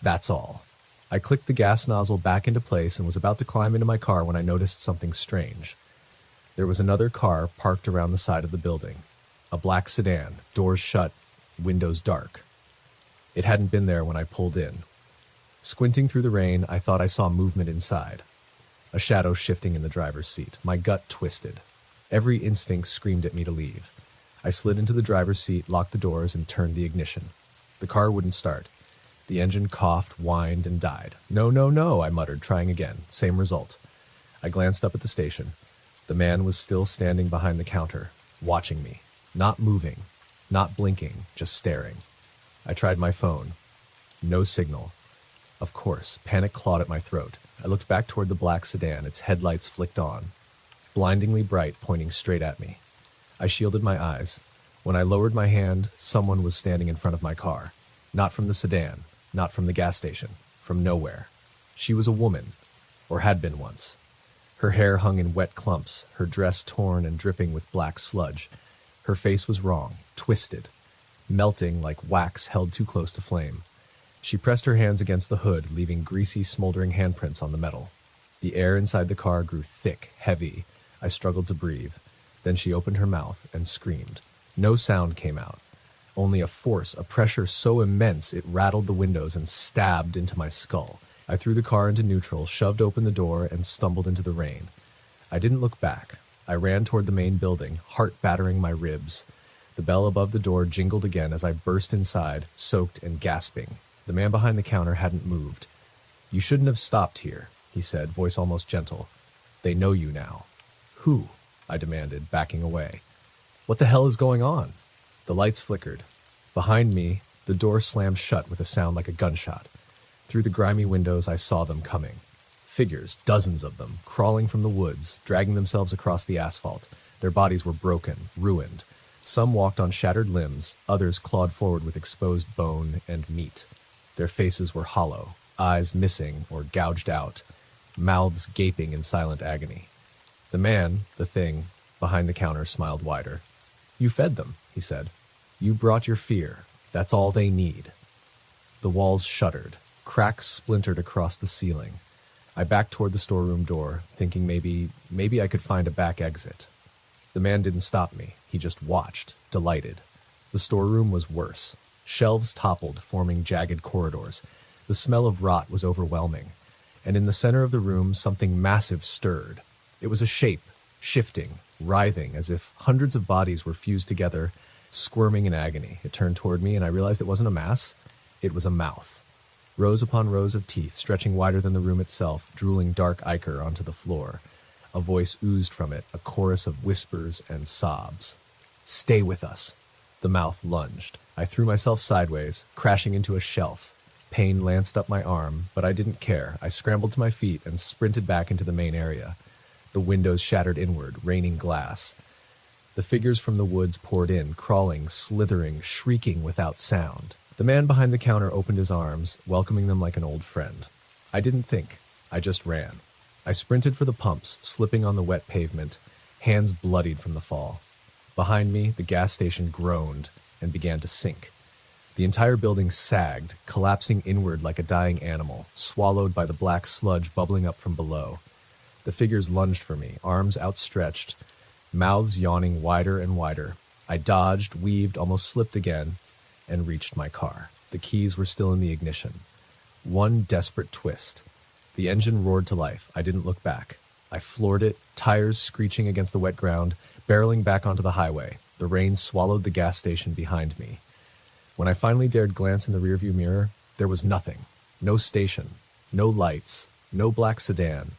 That's all. I clicked the gas nozzle back into place and was about to climb into my car when I noticed something strange. There was another car parked around the side of the building. A black sedan, doors shut, windows dark. It hadn't been there when I pulled in. Squinting through the rain, I thought I saw movement inside. A shadow shifting in the driver's seat. My gut twisted. Every instinct screamed at me to leave. I slid into the driver's seat, locked the doors, and turned the ignition. The car wouldn't start. The engine coughed, whined, and died. "No, no, no," I muttered, trying again. Same result. I glanced up at the station. The man was still standing behind the counter, watching me. Not moving, not blinking, just staring. I tried my phone. No signal. Of course, panic clawed at my throat. I looked back toward the black sedan, its headlights flicked on, blindingly bright, pointing straight at me. I shielded my eyes. When I lowered my hand, someone was standing in front of my car. Not from the sedan, not from the gas station, from nowhere. She was a woman, or had been once. Her hair hung in wet clumps, her dress torn and dripping with black sludge. Her face was wrong, twisted, melting like wax held too close to flame. She pressed her hands against the hood, leaving greasy, smoldering handprints on the metal. The air inside the car grew thick, heavy. I struggled to breathe. Then she opened her mouth and screamed. No sound came out. Only a force, a pressure so immense it rattled the windows and stabbed into my skull. I threw the car into neutral, shoved open the door, and stumbled into the rain. I didn't look back. I ran toward the main building, heart battering my ribs. The bell above the door jingled again as I burst inside, soaked and gasping. The man behind the counter hadn't moved. "You shouldn't have stopped here," he said, voice almost gentle. "They know you now." "Who?" I demanded, backing away. "What the hell is going on?" The lights flickered. Behind me, the door slammed shut with a sound like a gunshot. Through the grimy windows, I saw them coming. Figures, dozens of them, crawling from the woods, dragging themselves across the asphalt. Their bodies were broken, ruined. Some walked on shattered limbs, others clawed forward with exposed bone and meat. Their faces were hollow, eyes missing or gouged out, mouths gaping in silent agony. The man, the thing, behind the counter smiled wider. "You fed them," he said. "You brought your fear. That's all they need." The walls shuddered. Cracks splintered across the ceiling. I backed toward the storeroom door, thinking maybe I could find a back exit. The man didn't stop me. He just watched, delighted. The storeroom was worse. Shelves toppled, forming jagged corridors. The smell of rot was overwhelming. And in the center of the room, something massive stirred. It was a shape, shifting, writhing, as if hundreds of bodies were fused together, squirming in agony. It turned toward me, and I realized it wasn't a mass. It was a mouth. Rows upon rows of teeth, stretching wider than the room itself, drooling dark ichor onto the floor. A voice oozed from it, a chorus of whispers and sobs. "Stay with us." The mouth lunged. I threw myself sideways, crashing into a shelf. Pain lanced up my arm, but I didn't care. I scrambled to my feet and sprinted back into the main area. The windows shattered inward, raining glass. The figures from the woods poured in, crawling, slithering, shrieking without sound. The man behind the counter opened his arms, welcoming them like an old friend. I didn't think. I just ran. I sprinted for the pumps, slipping on the wet pavement, hands bloodied from the fall. Behind me, the gas station groaned and began to sink. The entire building sagged, collapsing inward like a dying animal, swallowed by the black sludge bubbling up from below. The figures lunged for me, arms outstretched, mouths yawning wider and wider. I dodged, weaved, almost slipped again, and reached my car. The keys were still in the ignition. One desperate twist. The engine roared to life. I didn't look back. I floored it, tires screeching against the wet ground, barreling back onto the highway. The rain swallowed the gas station behind me. When I finally dared glance in the rearview mirror, there was nothing. No station, no lights, no black sedan,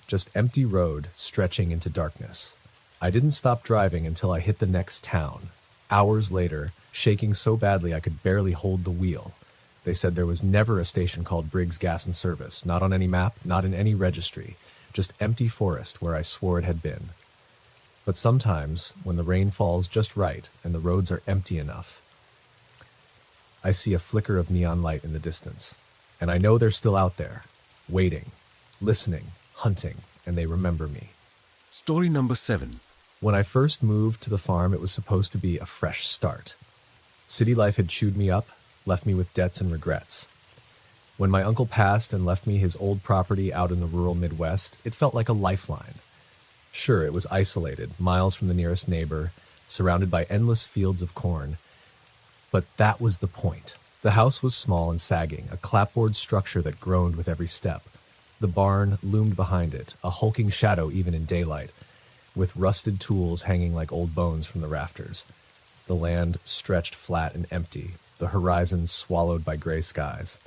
just empty road stretching into darkness. I didn't stop driving until I hit the next town. Hours later, shaking so badly I could barely hold the wheel. They said there was never a station called Briggs Gas and Service, not on any map, not in any registry, just empty forest where I swore it had been. But sometimes, when the rain falls just right and the roads are empty enough, I see a flicker of neon light in the distance, and I know they're still out there, waiting, listening, hunting, and they remember me. Story number 7. When I first moved to the farm, it was supposed to be a fresh start. City life had chewed me up, left me with debts and regrets. When my uncle passed and left me his old property out in the rural Midwest, it felt like a lifeline. Sure, it was isolated, miles from the nearest neighbor, surrounded by endless fields of corn. But that was the point. The house was small and sagging, a clapboard structure that groaned with every step. The barn loomed behind it, a hulking shadow even in daylight, with rusted tools hanging like old bones from the rafters. The land stretched flat and empty, the horizon swallowed by gray skies.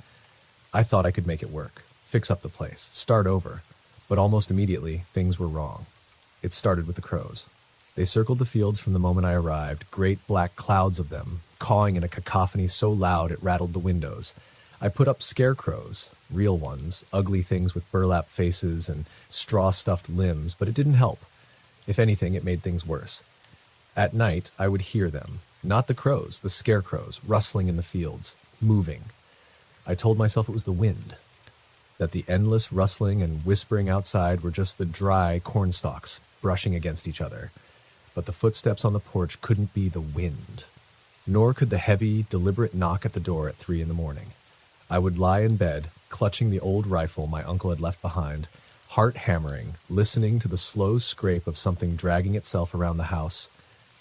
I thought I could make it work, fix up the place, start over. But almost immediately, things were wrong. It started with the crows. They circled the fields from the moment I arrived, great black clouds of them, cawing in a cacophony so loud it rattled the windows. I put up scarecrows, real ones, ugly things with burlap faces and straw-stuffed limbs, but it didn't help. If anything, it made things worse. At night, I would hear them, not the crows, the scarecrows, rustling in the fields, moving. I told myself it was the wind, that the endless rustling and whispering outside were just the dry cornstalks brushing against each other. But the footsteps on the porch couldn't be the wind, nor could the heavy, deliberate knock at the door at 3 a.m. I would lie in bed, clutching the old rifle my uncle had left behind, heart hammering, listening to the slow scrape of something dragging itself around the house.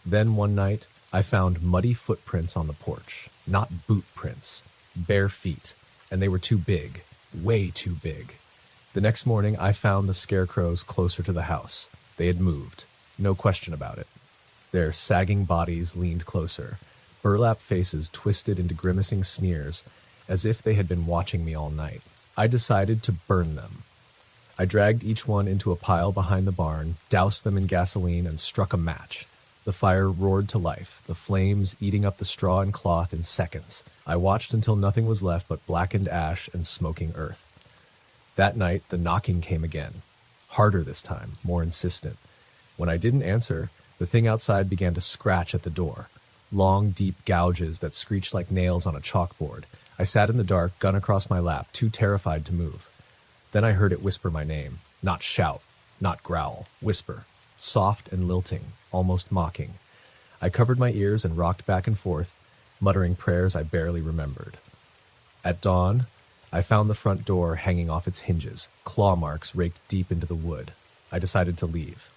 Then one night, I found muddy footprints on the porch, not boot prints, bare feet, and they were too big, way too big. The next morning, I found the scarecrows closer to the house. They had moved. No question about it. Their sagging bodies leaned closer, burlap faces twisted into grimacing sneers, as if they had been watching me all night. I decided to burn them. I dragged each one into a pile behind the barn, doused them in gasoline, and struck a match. The fire roared to life, the flames eating up the straw and cloth in seconds. I watched until nothing was left but blackened ash and smoking earth. That night, the knocking came again. Harder this time, more insistent. When I didn't answer, the thing outside began to scratch at the door. Long, deep gouges that screeched like nails on a chalkboard. I sat in the dark, gun across my lap, too terrified to move. Then I heard it whisper my name. Not shout, not growl. Whisper. Soft and lilting, almost mocking. I covered my ears and rocked back and forth, muttering prayers I barely remembered. At dawn, I found the front door hanging off its hinges, claw marks raked deep into the wood. I decided to leave.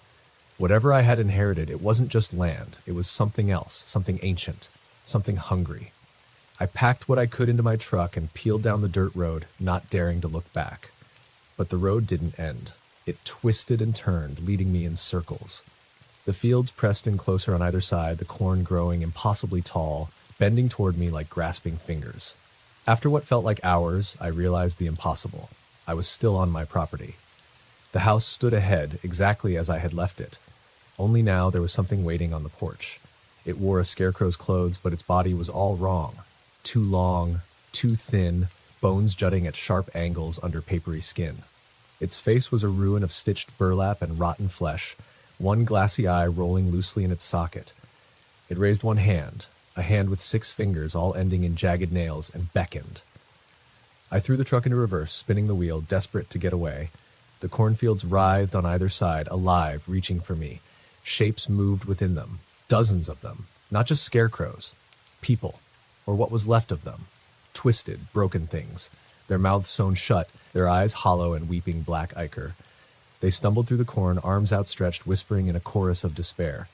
Whatever I had inherited, it wasn't just land. It was something else, something ancient, something hungry. I packed what I could into my truck and peeled down the dirt road, not daring to look back. But the road didn't end. It twisted and turned, leading me in circles. The fields pressed in closer on either side, the corn growing impossibly tall, bending toward me like grasping fingers. After what felt like hours, I realized the impossible. I was still on my property. The house stood ahead, exactly as I had left it. Only now there was something waiting on the porch. It wore a scarecrow's clothes, but its body was all wrong. Too long, too thin, bones jutting at sharp angles under papery skin. Its face was a ruin of stitched burlap and rotten flesh, one glassy eye rolling loosely in its socket. It raised one hand, a hand with 6 fingers all ending in jagged nails, and beckoned. I threw the truck into reverse, spinning the wheel, desperate to get away. The cornfields writhed on either side, alive, reaching for me. Shapes moved within them, dozens of them, not just scarecrows, people, or what was left of them. Twisted, broken things, their mouths sewn shut, their eyes hollow and weeping black ichor. They stumbled through the corn, arms outstretched, whispering in a chorus of despair.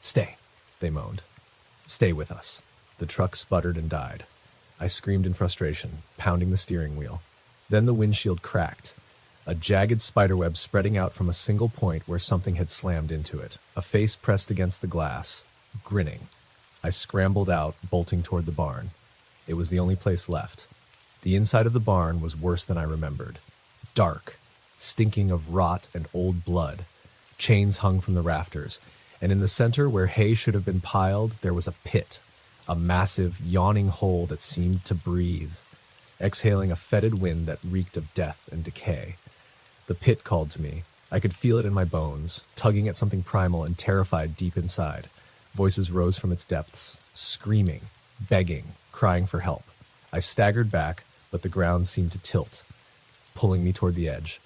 "Stay," they moaned. "Stay with us." The truck sputtered and died. I screamed in frustration, pounding the steering wheel. Then the windshield cracked, a jagged spiderweb spreading out from a single point where something had slammed into it, a face pressed against the glass, grinning. I scrambled out, bolting toward the barn. It was the only place left. The inside of the barn was worse than I remembered. Dark, stinking of rot and old blood. Chains hung from the rafters, and in the center where hay should have been piled, there was a pit, a massive, yawning hole that seemed to breathe, exhaling a fetid wind that reeked of death and decay. The pit called to me. I could feel it in my bones, tugging at something primal and terrified deep inside. Voices rose from its depths, screaming, begging, crying for help. I staggered back, but the ground seemed to tilt, pulling me toward the edge.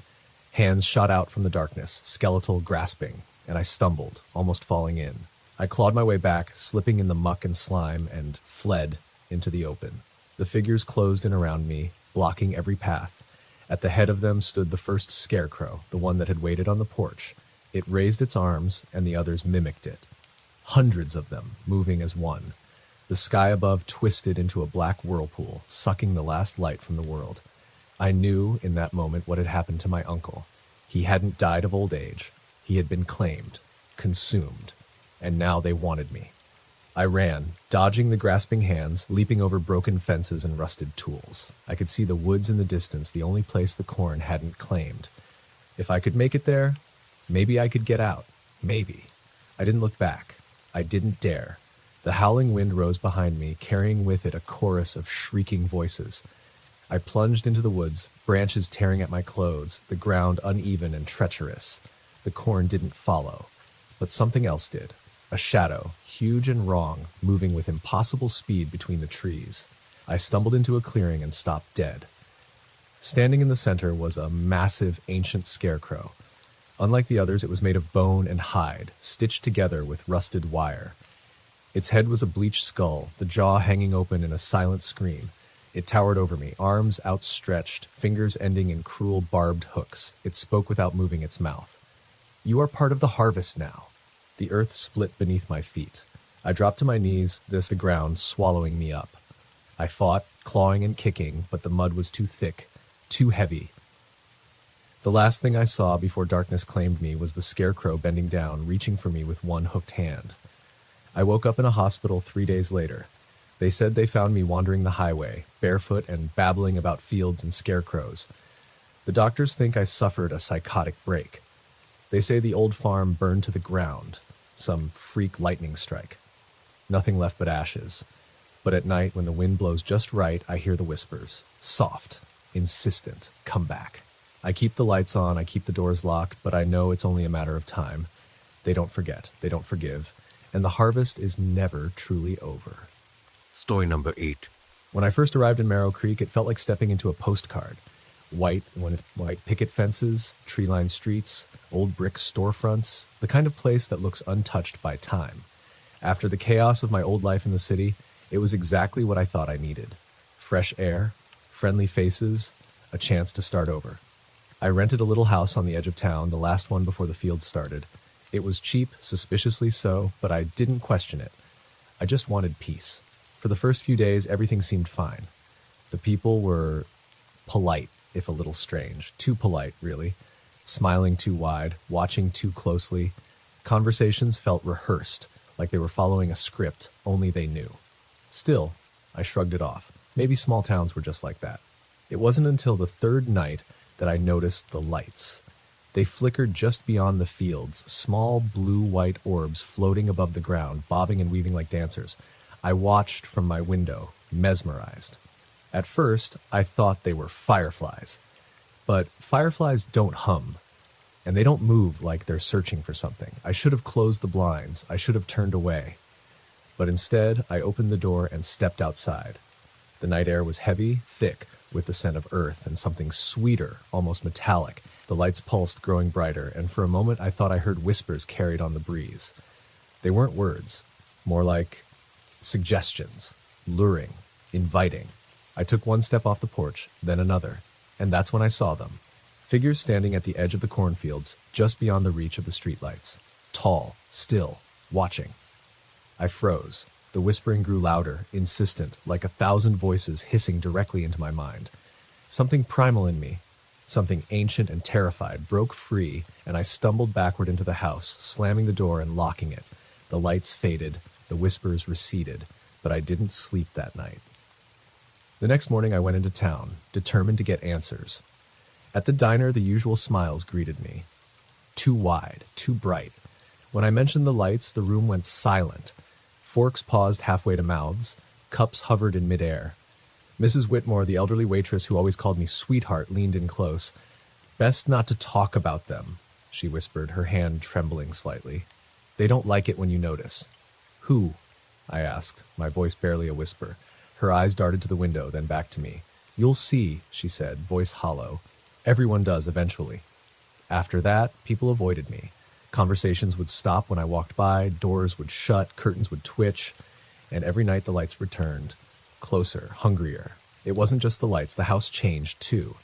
Hands shot out from the darkness, skeletal, grasping, and I stumbled, almost falling in. I clawed my way back, slipping in the muck and slime, and fled into the open. The figures closed in around me, blocking every path. At the head of them stood the first scarecrow, the one that had waited on the porch. It raised its arms, and the others mimicked it. Hundreds of them, moving as one. The sky above twisted into a black whirlpool, sucking the last light from the world. I knew in that moment what had happened to my uncle. He hadn't died of old age. He had been claimed, consumed, and now they wanted me. I ran, dodging the grasping hands, leaping over broken fences and rusted tools. I could see the woods in the distance, the only place the corn hadn't claimed. If I could make it there, maybe I could get out. Maybe. I didn't look back. I didn't dare. The howling wind rose behind me, carrying with it a chorus of shrieking voices. I plunged into the woods, branches tearing at my clothes, the ground uneven and treacherous. The corn didn't follow, but something else did. A shadow, huge and wrong, moving with impossible speed between the trees. I stumbled into a clearing and stopped dead. Standing in the center was a massive, ancient scarecrow. Unlike the others, it was made of bone and hide, stitched together with rusted wire. Its head was a bleached skull, the jaw hanging open in a silent scream. It towered over me, arms outstretched, fingers ending in cruel barbed hooks. It spoke without moving its mouth. "You are part of the harvest now." The earth split beneath my feet. I dropped to my knees, the ground swallowing me up. I fought, clawing and kicking, but the mud was too thick, too heavy. The last thing I saw before darkness claimed me was the scarecrow bending down, reaching for me with one hooked hand. I woke up in a hospital 3 days later. They said they found me wandering the highway, barefoot and babbling about fields and scarecrows. The doctors think I suffered a psychotic break. They say the old farm burned to the ground, some freak lightning strike. Nothing left but ashes. But at night, when the wind blows just right, I hear the whispers. Soft, insistent, come back. I keep the lights on, I keep the doors locked, but I know it's only a matter of time. They don't forget, they don't forgive, and the harvest is never truly over. Story number 8. When I first arrived in Marrow Creek, it felt like stepping into a postcard. White picket fences, tree-lined streets, old brick storefronts, the kind of place that looks untouched by time. After the chaos of my old life in the city, it was exactly what I thought I needed. Fresh air, friendly faces, a chance to start over. I rented a little house on the edge of town, the last one before the field started. It was cheap, suspiciously so, but I didn't question it. I just wanted peace. For the first few days, everything seemed fine. The people were polite, if a little strange. Too polite, really. Smiling too wide, watching too closely. Conversations felt rehearsed, like they were following a script only they knew. Still, I shrugged it off. Maybe small towns were just like that. It wasn't until the third night that I noticed the lights. They flickered just beyond the fields, small blue-white orbs floating above the ground, bobbing and weaving like dancers. I watched from my window, mesmerized. At first, I thought they were fireflies. But fireflies don't hum, and they don't move like they're searching for something. I should have closed the blinds. I should have turned away. But instead, I opened the door and stepped outside. The night air was heavy, thick, with the scent of earth and something sweeter, almost metallic. The lights pulsed, growing brighter, and for a moment I thought I heard whispers carried on the breeze. They weren't words, more like suggestions, luring, inviting. I took one step off the porch, then another, and that's when I saw them. Figures standing at the edge of the cornfields, just beyond the reach of the streetlights. Tall, still, watching. I froze. The whispering grew louder, insistent, like 1,000 voices hissing directly into my mind. Something primal in me, something ancient and terrified, broke free, and I stumbled backward into the house, slamming the door and locking it. The lights faded, the whispers receded, but I didn't sleep that night. The next morning I went into town, determined to get answers. At the diner, the usual smiles greeted me. Too wide, too bright. When I mentioned the lights, the room went silent. Forks paused halfway to mouths. Cups hovered in midair. Mrs. Whitmore, the elderly waitress who always called me sweetheart, leaned in close. "Best not to talk about them," she whispered, her hand trembling slightly. "They don't like it when you notice." "Who?" I asked, my voice barely a whisper. Her eyes darted to the window, then back to me. "You'll see," she said, voice hollow. "Everyone does eventually." After that, people avoided me. Conversations would stop when I walked by, doors would shut, curtains would twitch, and every night the lights returned. Closer, hungrier. It wasn't just the lights, the house changed too.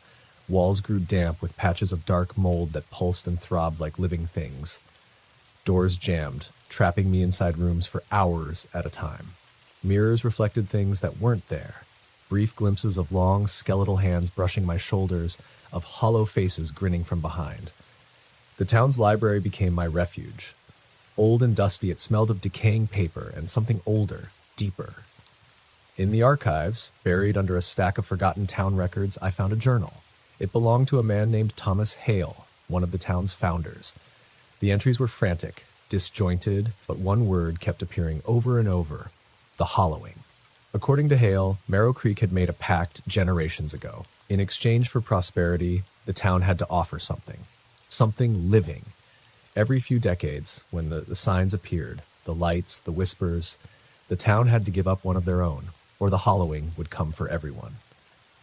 Walls grew damp with patches of dark mold that pulsed and throbbed like living things. Doors jammed, trapping me inside rooms for hours at a time. Mirrors reflected things that weren't there. Brief glimpses of long, skeletal hands brushing my shoulders, of hollow faces grinning from behind. The town's library became my refuge. Old and dusty, it smelled of decaying paper and something older, deeper. In the archives, buried under a stack of forgotten town records, I found a journal. It belonged to a man named Thomas Hale, one of the town's founders. The entries were frantic, disjointed, but one word kept appearing over and over: the hollowing. According to Hale, Marrow Creek had made a pact generations ago. In exchange for prosperity, the town had to offer something. Something living. Every few decades, when the signs appeared, the lights, the whispers, the town had to give up one of their own, or the hollowing would come for everyone.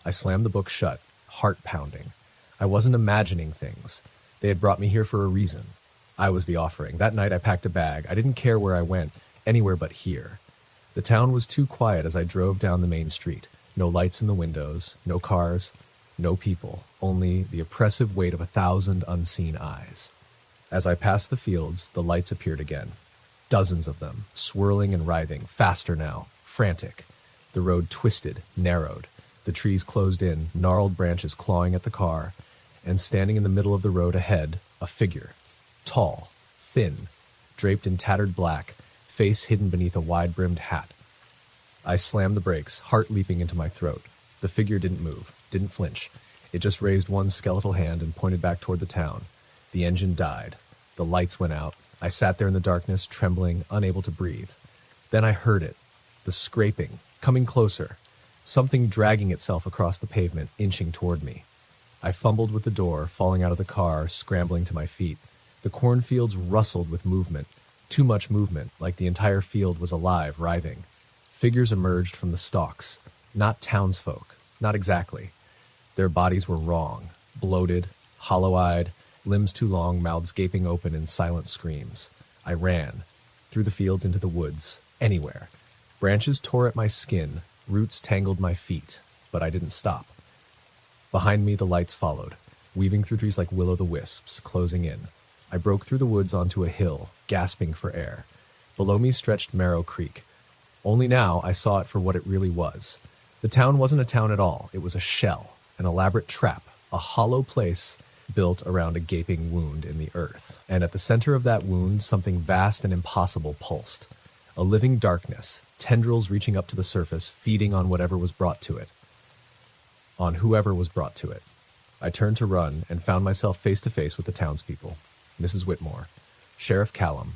I slammed the book shut, heart pounding. I wasn't imagining things. They had brought me here for a reason. I was the offering. That night I packed a bag. I didn't care where I went, anywhere but here. The town was too quiet as I drove down the main street. No lights in the windows, no cars, no people, only the oppressive weight of 1,000 unseen eyes. As I passed the fields, the lights appeared again. Dozens of them, swirling and writhing, faster now, frantic. The road twisted, narrowed. The trees closed in, gnarled branches clawing at the car, and standing in the middle of the road ahead, a figure. Tall, thin, draped in tattered black, face hidden beneath a wide-brimmed hat. I slammed the brakes, heart leaping into my throat. The figure didn't move, didn't flinch. It just raised one skeletal hand and pointed back toward the town. The engine died. The lights went out. I sat there in the darkness, trembling, unable to breathe. Then I heard it. The scraping, coming closer. Something dragging itself across the pavement, inching toward me. I fumbled with the door, falling out of the car, scrambling to my feet. The cornfields rustled with movement. Too much movement, like the entire field was alive, writhing. Figures emerged from the stalks. Not townsfolk. Not exactly. Their bodies were wrong, bloated, hollow-eyed, limbs too long, mouths gaping open in silent screams. I ran, through the fields into the woods, anywhere. Branches tore at my skin, roots tangled my feet, but I didn't stop. Behind me, the lights followed, weaving through trees like will-o'-the-wisps, closing in. I broke through the woods onto a hill, gasping for air. Below me stretched Marrow Creek. Only now I saw it for what it really was. The town wasn't a town at all. It was a shell, an elaborate trap, a hollow place built around a gaping wound in the earth. And at the center of that wound, something vast and impossible pulsed. A living darkness, tendrils reaching up to the surface, feeding on whatever was brought to it. On whoever was brought to it. I turned to run and found myself face to face with the townspeople. Mrs. Whitmore, Sheriff Callum,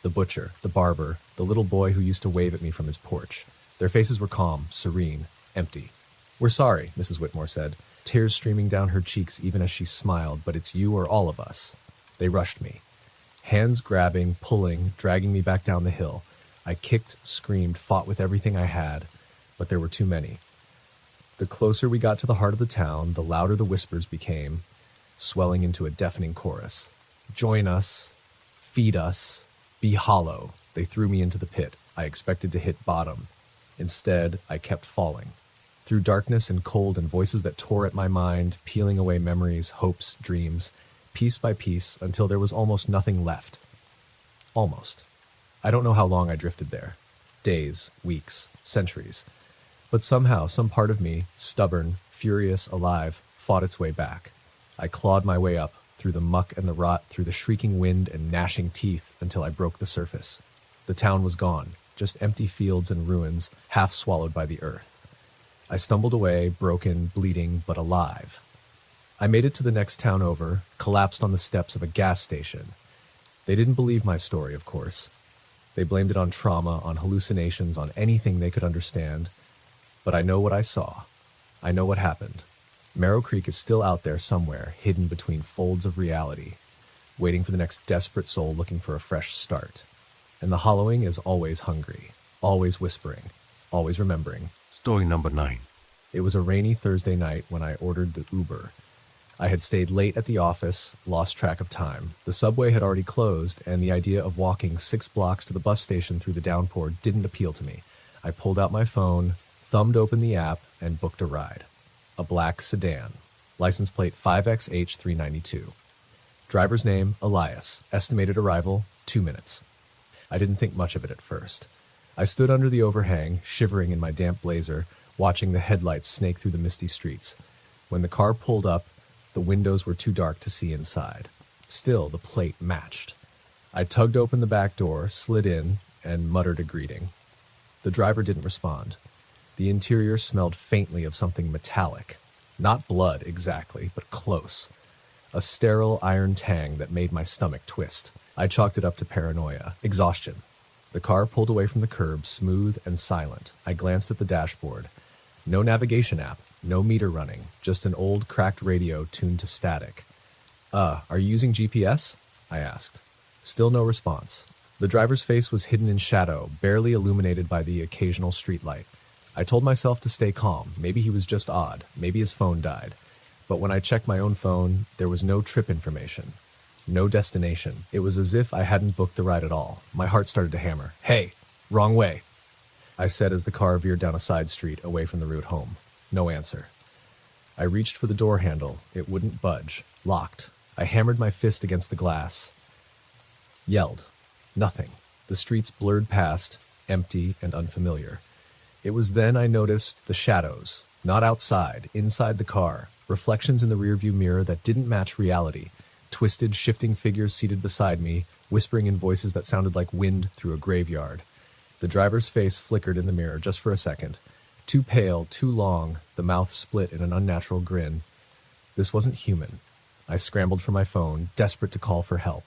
the butcher, the barber, the little boy who used to wave at me from his porch. Their faces were calm, serene, empty. "We're sorry," Mrs. Whitmore said, tears streaming down her cheeks even as she smiled, "but it's you or all of us." They rushed me. Hands grabbing, pulling, dragging me back down the hill. I kicked, screamed, fought with everything I had, but there were too many. The closer we got to the heart of the town, the louder the whispers became, swelling into a deafening chorus. "Join us. Feed us. Be hollow." They threw me into the pit. I expected to hit bottom. Instead, I kept falling. Through darkness and cold and voices that tore at my mind, peeling away memories, hopes, dreams, piece by piece, until there was almost nothing left. Almost. I don't know how long I drifted there. Days, weeks, centuries. But somehow, some part of me, stubborn, furious, alive, fought its way back. I clawed my way up, through the muck and the rot, through the shrieking wind and gnashing teeth, until I broke the surface. The town was gone, just empty fields and ruins, half swallowed by the earth. I stumbled away, broken, bleeding, but alive. I made it to the next town over, collapsed on the steps of a gas station. They didn't believe my story, of course. They blamed it on trauma, on hallucinations, on anything they could understand. But I know what I saw. I know what happened. Marrow Creek is still out there somewhere, hidden between folds of reality, waiting for the next desperate soul looking for a fresh start. And the hollowing is always hungry, always whispering, always remembering. Story number 9. It was a rainy Thursday night when I ordered the Uber. I had stayed late at the office, lost track of time. The subway had already closed, and the idea of walking 6 blocks to the bus station through the downpour didn't appeal to me. I pulled out my phone, thumbed open the app, and booked a ride. A black sedan. License plate 5XH392. Driver's name, Elias. Estimated arrival, 2 minutes. I didn't think much of it at first. I stood under the overhang, shivering in my damp blazer, watching the headlights snake through the misty streets. When the car pulled up, the windows were too dark to see inside. Still, the plate matched. I tugged open the back door, slid in, and muttered a greeting. The driver didn't respond. The interior smelled faintly of something metallic. Not blood, exactly, but close. A sterile iron tang that made my stomach twist. I chalked it up to paranoia, exhaustion. The car pulled away from the curb, smooth and silent. I glanced at the dashboard. No navigation app, no meter running, just an old cracked radio tuned to static. Are you using GPS?" I asked. Still no response. The driver's face was hidden in shadow, barely illuminated by the occasional streetlight. I told myself to stay calm. Maybe he was just odd. Maybe his phone died. But when I checked my own phone, there was no trip information. No destination. It was as if I hadn't booked the ride at all. My heart started to hammer. "Hey, wrong way," I said as the car veered down a side street away from the route home. No answer. I reached for the door handle. It wouldn't budge. Locked. I hammered my fist against the glass. Yelled. Nothing. The streets blurred past, empty and unfamiliar. It was then I noticed the shadows. Not outside, inside the car. Reflections in the rearview mirror that didn't match reality. Twisted, shifting figures seated beside me, whispering in voices that sounded like wind through a graveyard. The driver's face flickered in the mirror just for a second. Too pale, too long, the mouth split in an unnatural grin. This wasn't human. I scrambled for my phone, desperate to call for help.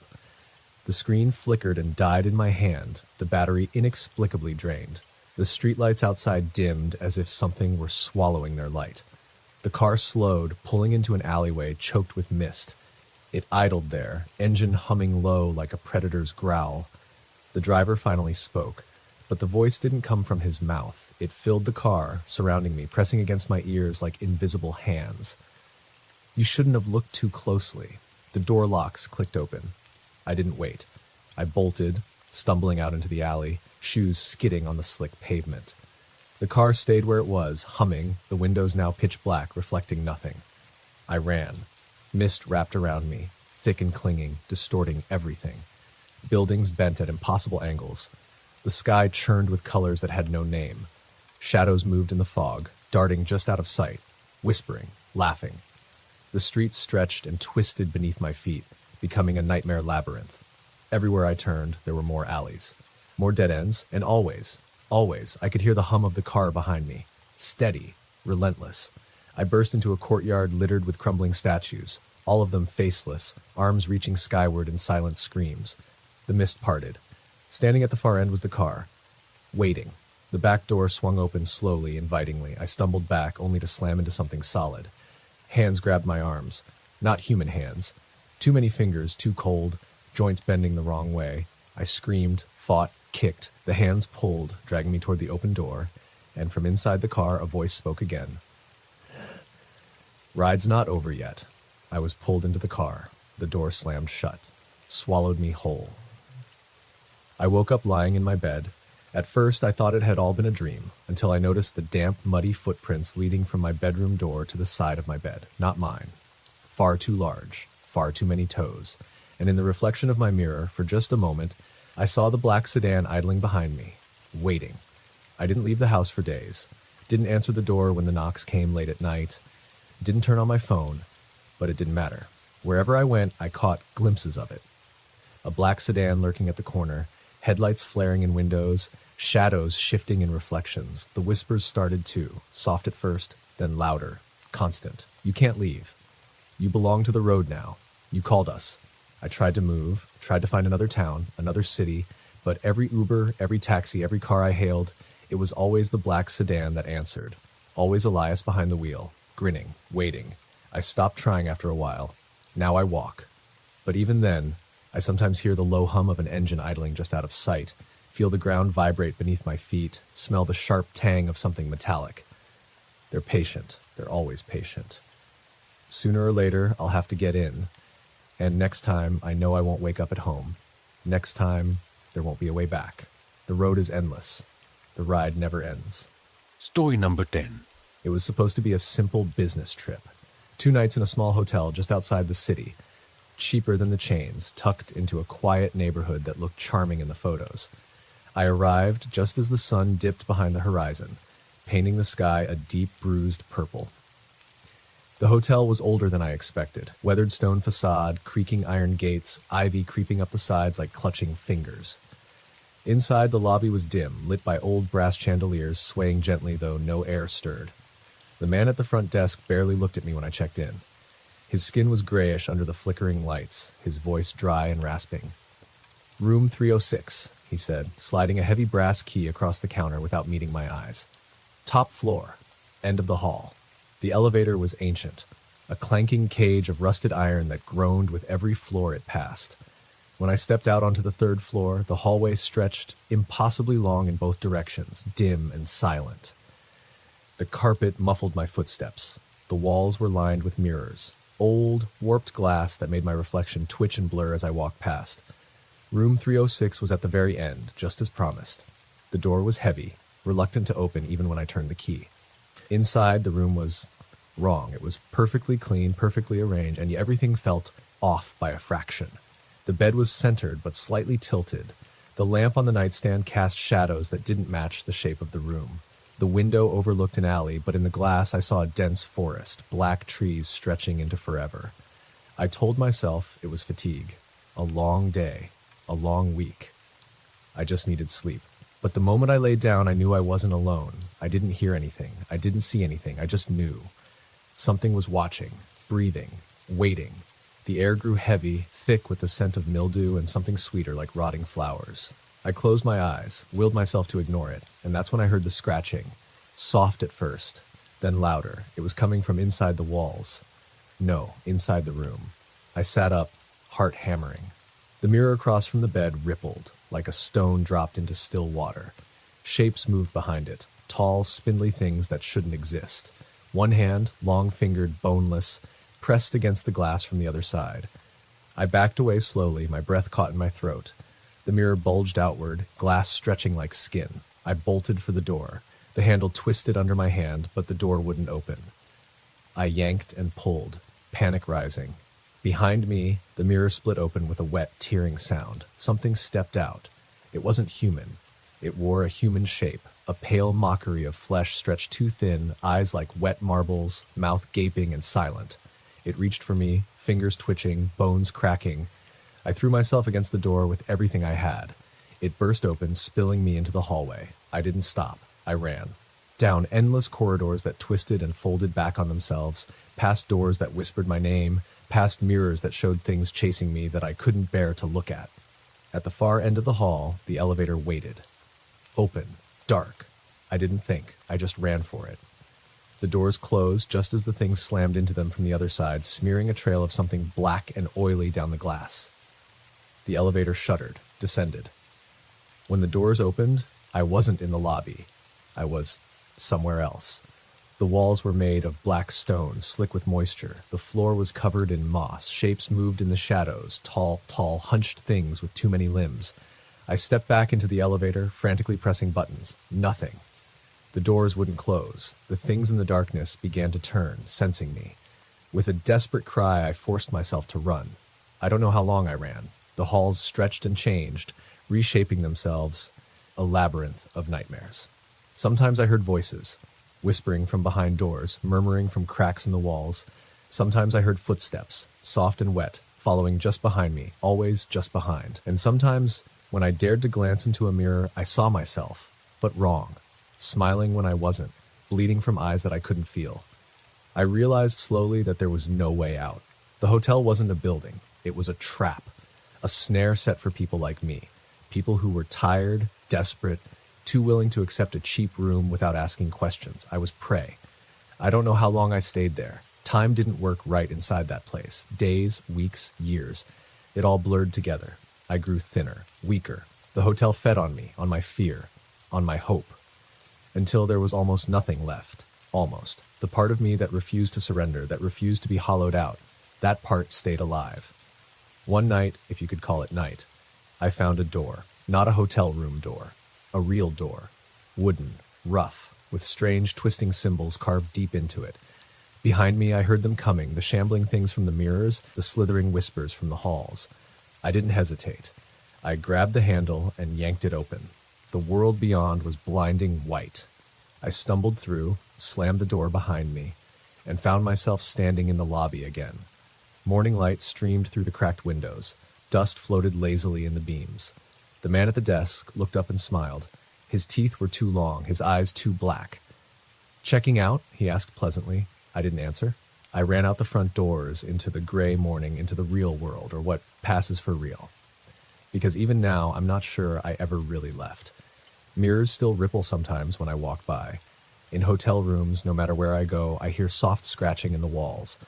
The screen flickered and died in my hand, the battery inexplicably drained. The streetlights outside dimmed as if something were swallowing their light. The car slowed, pulling into an alleyway choked with mist. It idled there, engine humming low like a predator's growl. The driver finally spoke, but the voice didn't come from his mouth. It filled the car, surrounding me, pressing against my ears like invisible hands. "You shouldn't have looked too closely." The door locks clicked open. I didn't wait. I bolted, stumbling out into the alley, shoes skidding on the slick pavement. The car stayed where it was, humming, the windows now pitch black, reflecting nothing. I ran. Mist wrapped around me, thick and clinging, distorting everything. Buildings bent at impossible angles. The sky churned with colors that had no name. Shadows moved in the fog, darting just out of sight, whispering, laughing. The streets stretched and twisted beneath my feet, becoming a nightmare labyrinth. Everywhere I turned, there were more alleys, more dead ends, and always, I could hear the hum of the car behind me. Steady, relentless. I burst into a courtyard littered with crumbling statues, all of them faceless, arms reaching skyward in silent screams. The mist parted. Standing at the far end was the car, waiting. The back door swung open slowly, invitingly. I stumbled back, only to slam into something solid. Hands grabbed my arms. Not human hands. Too many fingers, too cold, joints bending the wrong way. I screamed, fought, kicked. The hands pulled, dragging me toward the open door, and from inside the car a voice spoke again. Ride's not over yet. I was pulled into the car. The door slammed shut, swallowed me whole. I woke up lying in my bed. At first, I thought it had all been a dream, until I noticed the damp, muddy footprints leading from my bedroom door to the side of my bed. Not mine. Far too large, far too many toes. And in the reflection of my mirror, for just a moment, I saw the black sedan idling behind me, waiting. I didn't leave the house for days. Didn't answer the door when the knocks came late at night. Didn't turn on my phone, but it didn't matter. Wherever I went, I caught glimpses of it. A black sedan lurking at the corner, headlights flaring in windows, shadows shifting in reflections. The whispers started too, soft at first, then louder, constant. You can't leave. You belong to the road now. You called us. I tried to move, tried to find another town, another city, but every Uber, every taxi, every car I hailed, it was always the black sedan that answered. Always Elias behind the wheel, grinning, waiting. I stopped trying after a while. Now I walk. But even then, I sometimes hear the low hum of an engine idling just out of sight, feel the ground vibrate beneath my feet, smell the sharp tang of something metallic. They're patient. They're always patient. Sooner or later, I'll have to get in. And next time, I know I won't wake up at home. Next time, there won't be a way back. The road is endless. The ride never ends. Story number 10. It was supposed to be a simple business trip. 2 nights in a small hotel just outside the city. Cheaper than the chains, tucked into a quiet neighborhood that looked charming in the photos. I arrived just as the sun dipped behind the horizon, painting the sky a deep bruised purple. The hotel was older than I expected. Weathered stone facade, creaking iron gates, ivy creeping up the sides like clutching fingers. Inside, the lobby was dim, lit by old brass chandeliers swaying gently though no air stirred. The man at the front desk barely looked at me when I checked in. His skin was grayish under the flickering lights, his voice dry and rasping. "Room 306, he said, sliding a heavy brass key across the counter without meeting my eyes. "Top floor, end of the hall." The elevator was ancient, a clanking cage of rusted iron that groaned with every floor it passed. When I stepped out onto the 3rd floor, the hallway stretched impossibly long in both directions, dim and silent. The carpet muffled my footsteps. The walls were lined with mirrors, old, warped glass that made my reflection twitch and blur as I walked past. Room 306 was at the very end, just as promised. The door was heavy, reluctant to open even when I turned the key. Inside, the room was wrong. It was perfectly clean, perfectly arranged, and yet everything felt off by a fraction. The bed was centered, but slightly tilted. The lamp on the nightstand cast shadows that didn't match the shape of the room. The window overlooked an alley, but in the glass I saw a dense forest, black trees stretching into forever. I told myself it was fatigue. A long day. A long week. I just needed sleep. But the moment I laid down, I knew I wasn't alone. I didn't hear anything. I didn't see anything. I just knew. Something was watching, breathing, waiting. The air grew heavy, thick with the scent of mildew and something sweeter like rotting flowers. I closed my eyes, willed myself to ignore it, and that's when I heard the scratching. Soft at first, then louder. It was coming from inside the walls. No, inside the room. I sat up, heart hammering. The mirror across from the bed rippled, like a stone dropped into still water. Shapes moved behind it, tall, spindly things that shouldn't exist. One hand, long-fingered, boneless, pressed against the glass from the other side. I backed away slowly, my breath caught in my throat. The mirror bulged outward, glass stretching like skin. I bolted for the door. The handle twisted under my hand, but the door wouldn't open. I yanked and pulled, panic rising. Behind me, the mirror split open with a wet, tearing sound. Something stepped out. It wasn't human. It wore a human shape, a pale mockery of flesh stretched too thin, eyes like wet marbles, mouth gaping and silent. It reached for me, fingers twitching, bones cracking. I threw myself against the door with everything I had. It burst open, spilling me into the hallway. I didn't stop. I ran. Down endless corridors that twisted and folded back on themselves, past doors that whispered my name, past mirrors that showed things chasing me that I couldn't bear to look at. At the far end of the hall, the elevator waited. Open, dark, I didn't think. I just ran for it. The doors closed just as the thing slammed into them from the other side, smearing a trail of something black and oily down the glass. The elevator shuddered, descended. When the doors opened, I wasn't in the lobby. I was somewhere else. The walls were made of black stone, slick with moisture. The floor was covered in moss. Shapes moved in the shadows, tall, hunched things with too many limbs. I stepped back into the elevator, frantically pressing buttons. Nothing. The doors wouldn't close. The things in the darkness began to turn, sensing me. With a desperate cry, I forced myself to run. I don't know how long I ran. The halls stretched and changed, reshaping themselves, a labyrinth of nightmares. Sometimes I heard voices, whispering from behind doors, murmuring from cracks in the walls. Sometimes I heard footsteps, soft and wet, following just behind me, always just behind. And sometimes, when I dared to glance into a mirror, I saw myself, but wrong, smiling when I wasn't, bleeding from eyes that I couldn't feel. I realized slowly that there was no way out. The hotel wasn't a building. It was a trap, a snare set for people like me, people who were tired, desperate, too willing to accept a cheap room without asking questions. I was prey. I don't know how long I stayed there. Time didn't work right inside that place. Days, weeks, years. It all blurred together. I grew thinner, weaker. The hotel fed on me, on my fear, on my hope, until there was almost nothing left. Almost. The part of me that refused to surrender, that refused to be hollowed out, that part stayed alive. One night, if you could call it night, I found a door. Not a hotel room door. A real door. Wooden, rough, with strange twisting symbols carved deep into it. Behind me, I heard them coming, the shambling things from the mirrors, the slithering whispers from the halls. I didn't hesitate. I grabbed the handle and yanked it open. The world beyond was blinding white. I stumbled through, slammed the door behind me, and found myself standing in the lobby again. Morning light streamed through the cracked windows. Dust floated lazily in the beams. The man at the desk looked up and smiled. His teeth were too long, his eyes too black. "Checking out?" he asked pleasantly. I didn't answer. I ran out the front doors into the gray morning, into the real world, or what passes for real. Because even now, I'm not sure I ever really left. Mirrors still ripple sometimes when I walk by. In hotel rooms, no matter where I go, I hear soft scratching in the walls.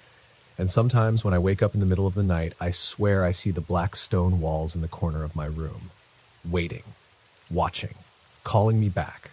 And sometimes when I wake up in the middle of the night, I swear I see the black stone walls in the corner of my room. Waiting, watching, calling me back,